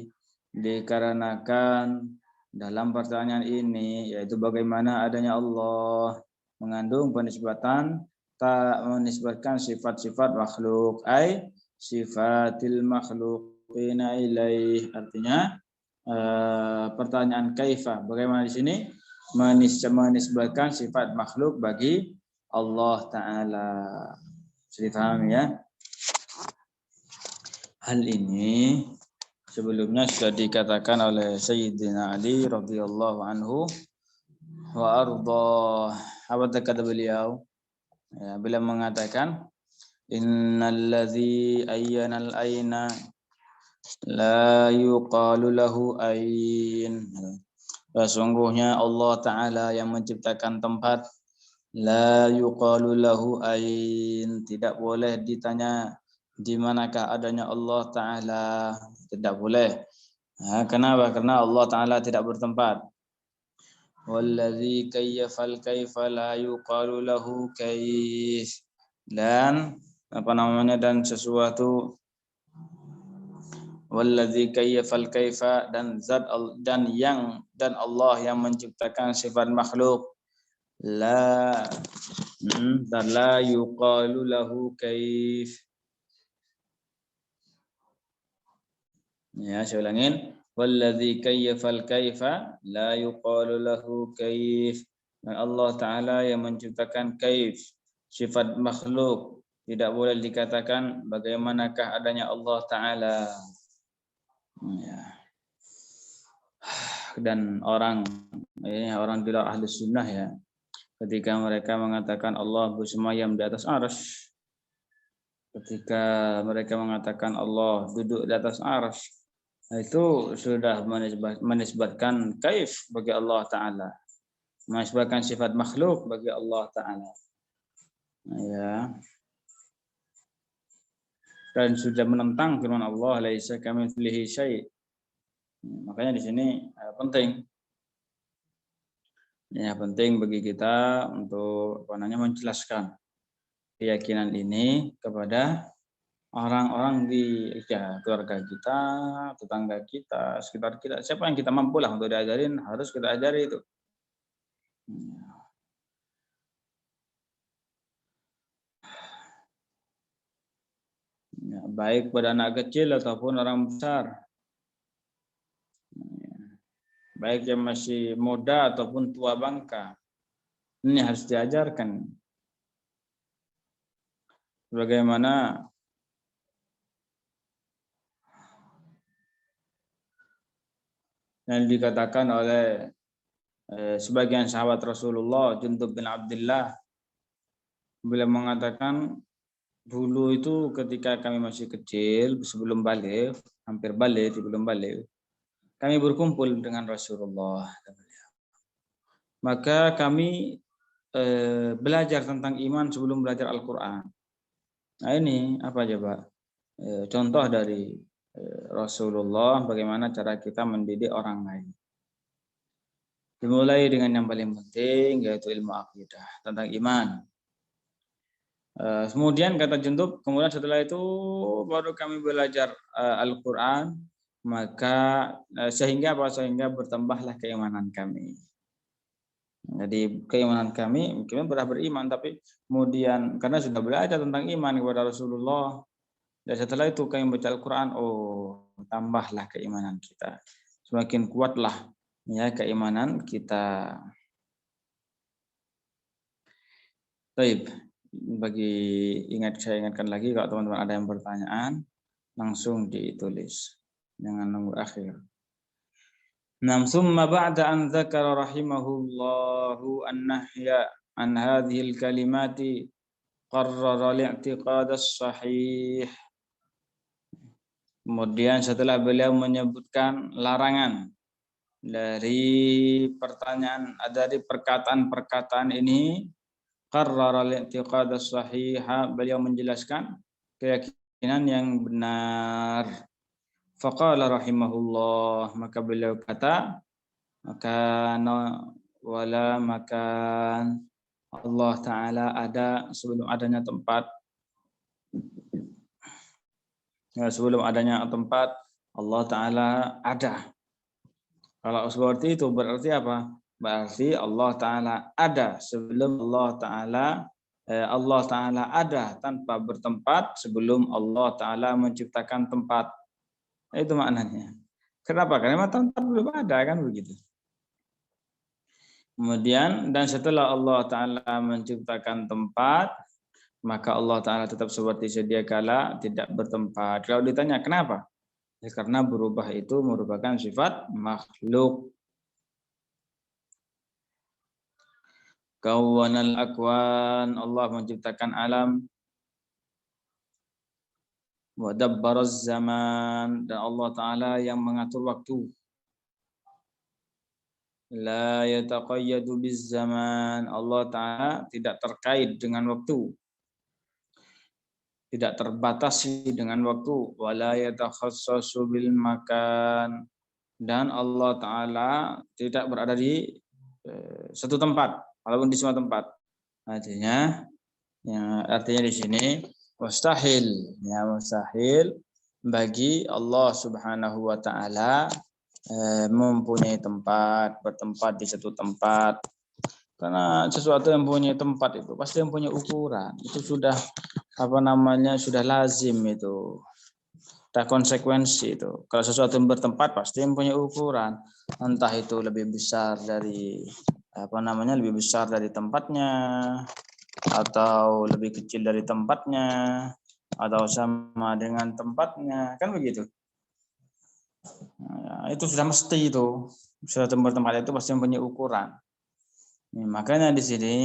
dikarenakan dalam pertanyaan ini yaitu bagaimana adanya Allah mengandung penisbatan, tak menisbatkan sifat-sifat makhluk, sifatil makhluqina ilaih. Artinya pertanyaan kaifa, bagaimana di sini menisbatkan sifat makhluk bagi Allah Ta'ala. Bisa dipahami ya? Hal ini sebelumnya sudah dikatakan oleh Sayyidina Ali radhiyallahu anhu wa ardhah. Apa kata beliau? Ya, beliau mengatakan innalladzi ayyanal aina la yuqalu lahu ain. Sesungguhnya Allah Ta'ala yang menciptakan tempat, la yuqalu lahu ain, tidak boleh ditanya di manakah adanya Allah Ta'ala. Tidak boleh. Kenapa? Karena Allah Ta'ala tidak bertempat. Wallazi kayyafal kaifa la yuqalu lahu kaif. Dan dan sesuatu wallazi kayyafal kaifa, dan zat dan Allah yang menciptakan sifat makhluk, la yuqalu lahu kaif. Ya, saya ulangin. Wallazi kayyafal kaifa la yuqalu lahu kaif. Dan Allah Ta'ala yang menciptakan kaif, sifat makhluk, tidak boleh dikatakan bagaimanakah adanya Allah Ta'ala. Ya. Dan orang di luar ahli sunnah ya, ketika mereka mengatakan Allah bersemayam di atas arsy, ketika mereka mengatakan Allah duduk di atas arsy, itu sudah menisbatkan kaif bagi Allah Ta'ala, menisbatkan sifat makhluk bagi Allah Ta'ala. Ya. Dan sudah menentang firman Allah, laisa kamitslihi syai'. Makanya di sini penting. Ya, penting bagi kita untuk menjelaskan keyakinan ini kepada orang-orang di keluarga kita, tetangga kita, sekitar kita. Siapa yang kita mampu lah untuk diajarin, harus kita ajari itu. Ya, baik pada anak kecil ataupun orang besar. Baik yang masih muda ataupun tua bangka. Ini harus diajarkan. Bagaimana yang dikatakan oleh sebagian sahabat Rasulullah, Jundub bin Abdullah, beliau mengatakan, dulu itu ketika kami masih kecil, sebelum balik, hampir balik, sebelum balik, kami berkumpul dengan Rasulullah. Maka kami belajar tentang iman sebelum belajar Al-Quran. Nah ini apa coba? Contoh dari Rasulullah bagaimana cara kita mendidik orang lain. Dimulai dengan yang paling penting yaitu ilmu akidah tentang iman. Kemudian kata Jundub, kemudian setelah itu baru kami belajar Al-Quran, maka sehingga bertambahlah keimanan kami. Jadi keimanan kami mungkin sudah beriman, tapi kemudian karena sudah belajar tentang iman kepada Rasulullah, dan setelah itu kami baca Al-Quran, tambahlah keimanan kita, semakin kuatlah ya keimanan kita. Baik, saya ingatkan lagi kalau teman-teman ada yang pertanyaan langsung ditulis, jangan nunggu akhir. Summa ba'da an dzakara rahimahullahu an-nahya an hadhil kalimati qarrara al-i'tiqad as-sahih. Kemudian setelah beliau menyebutkan larangan dari perkataan-perkataan ini, qarrara al-i'tiqad as-sahih, beliau menjelaskan keyakinan yang benar. Faqala rahimahullah, maka beliau kata, makan Allah Ta'ala ada sebelum adanya tempat. Sebelum adanya tempat, Allah Ta'ala ada. Kalau seperti itu berarti apa? Berarti Allah Ta'ala ada sebelum Allah Ta'ala ada tanpa bertempat sebelum Allah Ta'ala menciptakan tempat. Itu maknanya. Kenapa? Karena tempat belum ada, kan begitu. Kemudian dan setelah Allah Ta'ala menciptakan tempat, maka Allah Ta'ala tetap seperti sedia kala tidak bertempat. Kalau ditanya kenapa? Ya, karena berubah itu merupakan sifat makhluk. Kawanal akwan, Allah menciptakan alam. Wa dabbaraz zaman, dan Allah Ta'ala yang mengatur waktu. La yataqayyadu biz zaman, Allah Ta'ala tidak terkait dengan waktu, tidak terbatasi dengan waktu. Wala yatakhassasu bil makan, dan Allah Ta'ala tidak berada di satu tempat, walaupun di semua tempat. Artinya di sini mustahil bagi Allah Subhanahu wa Ta'ala mempunyai tempat, bertempat di satu tempat. Karena sesuatu yang punya tempat itu pasti yang punya ukuran. Itu sudah sudah lazim itu. Tak konsekuensi itu. Kalau sesuatu yang bertempat pasti yang punya ukuran. Entah itu lebih besar dari lebih besar dari tempatnya, atau lebih kecil dari tempatnya, atau sama dengan tempatnya, kan begitu. Nah, itu sudah mesti itu. Sudah bertempat itu pasti mempunyai ukuran. Makanya di sini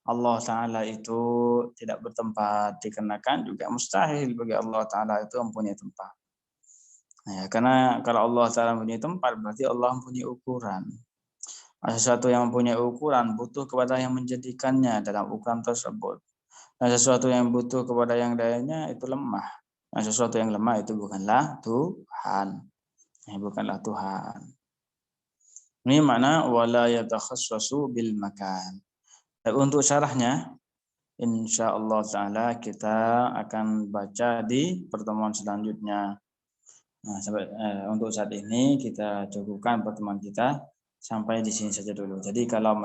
Allah Ta'ala itu tidak bertempat, dikarenakan juga mustahil bagi Allah Ta'ala itu mempunyai tempat. Ya, karena kalau Allah Ta'ala mempunyai tempat, berarti Allah mempunyai ukuran. Sesuatu yang mempunyai ukuran butuh kepada yang menjadikannya dalam ukuran tersebut. Dan sesuatu yang butuh kepada yang lainnya itu lemah. Dan sesuatu yang lemah itu bukanlah Tuhan. Bukanlah Tuhan. Ini makna wala yatakhassasu bil makan. Untuk syarahnya, insyaallah taala kita akan baca di pertemuan selanjutnya. Nah, untuk saat ini kita cukupkan pertemuan kita sampai di sini saja dulu. Jadi kalau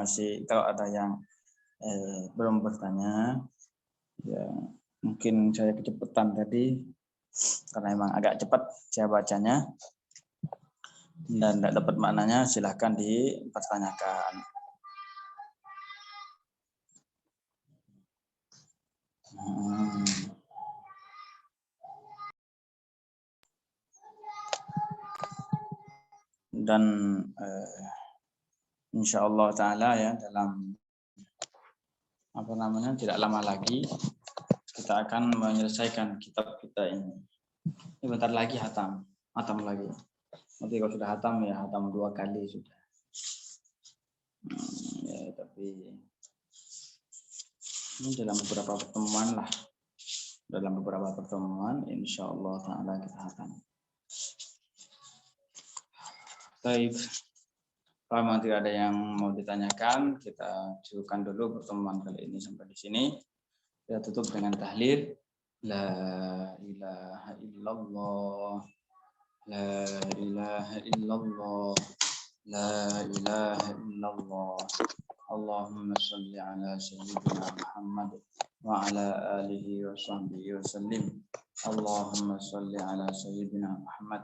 ada yang belum bertanya, ya mungkin saya kecepatan tadi karena emang agak cepat saya bacanya dan tidak dapat maknanya, silahkan dipertanyakan. Dan insyaallah taala ya dalam tidak lama lagi kita akan menyelesaikan kitab kita ini. Ini bentar lagi hatam lagi. Nanti kalau sudah hatam ya hatam 2 kali sudah. Ya, tapi ini dalam beberapa pertemuan lah. Dalam beberapa pertemuan insyaallah taala kita hatam. Baik. Kalau memang tidak ada yang mau ditanyakan, kita cukupkan dulu pertemuan kali ini sampai di sini. Kita tutup dengan tahlil. La ilaha illallah. La ilaha illallah. La ilaha illallah. Allahumma salli ala sayyidina Muhammad wa ala alihi wa sahbihi wa sallim. Allahumma salli ala sayyidina Muhammad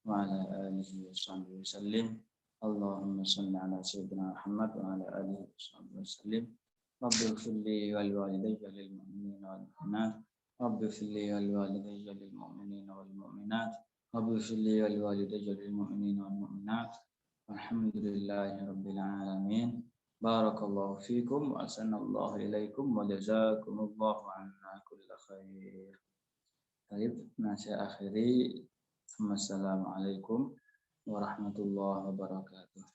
wa ala alihi wa sahbihi wa sallim. اللهم صل على سيدنا محمد وعلى آله وصحبه وسلم رب اغفر لي ولوالدي وللمؤمنين والمؤمنات رب اغفر لي ولوالدي وللمؤمنين والمؤمنات رب اغفر لي ولوالدي وللمؤمنين والمؤمنات والحمد لله رب العالمين بارك الله فيكم وأحسن الله إليكم وجزاكم الله عنا كل خير. طيب ناشئ آخري ثم السلام عليكم warahmatullahi wabarakatuh.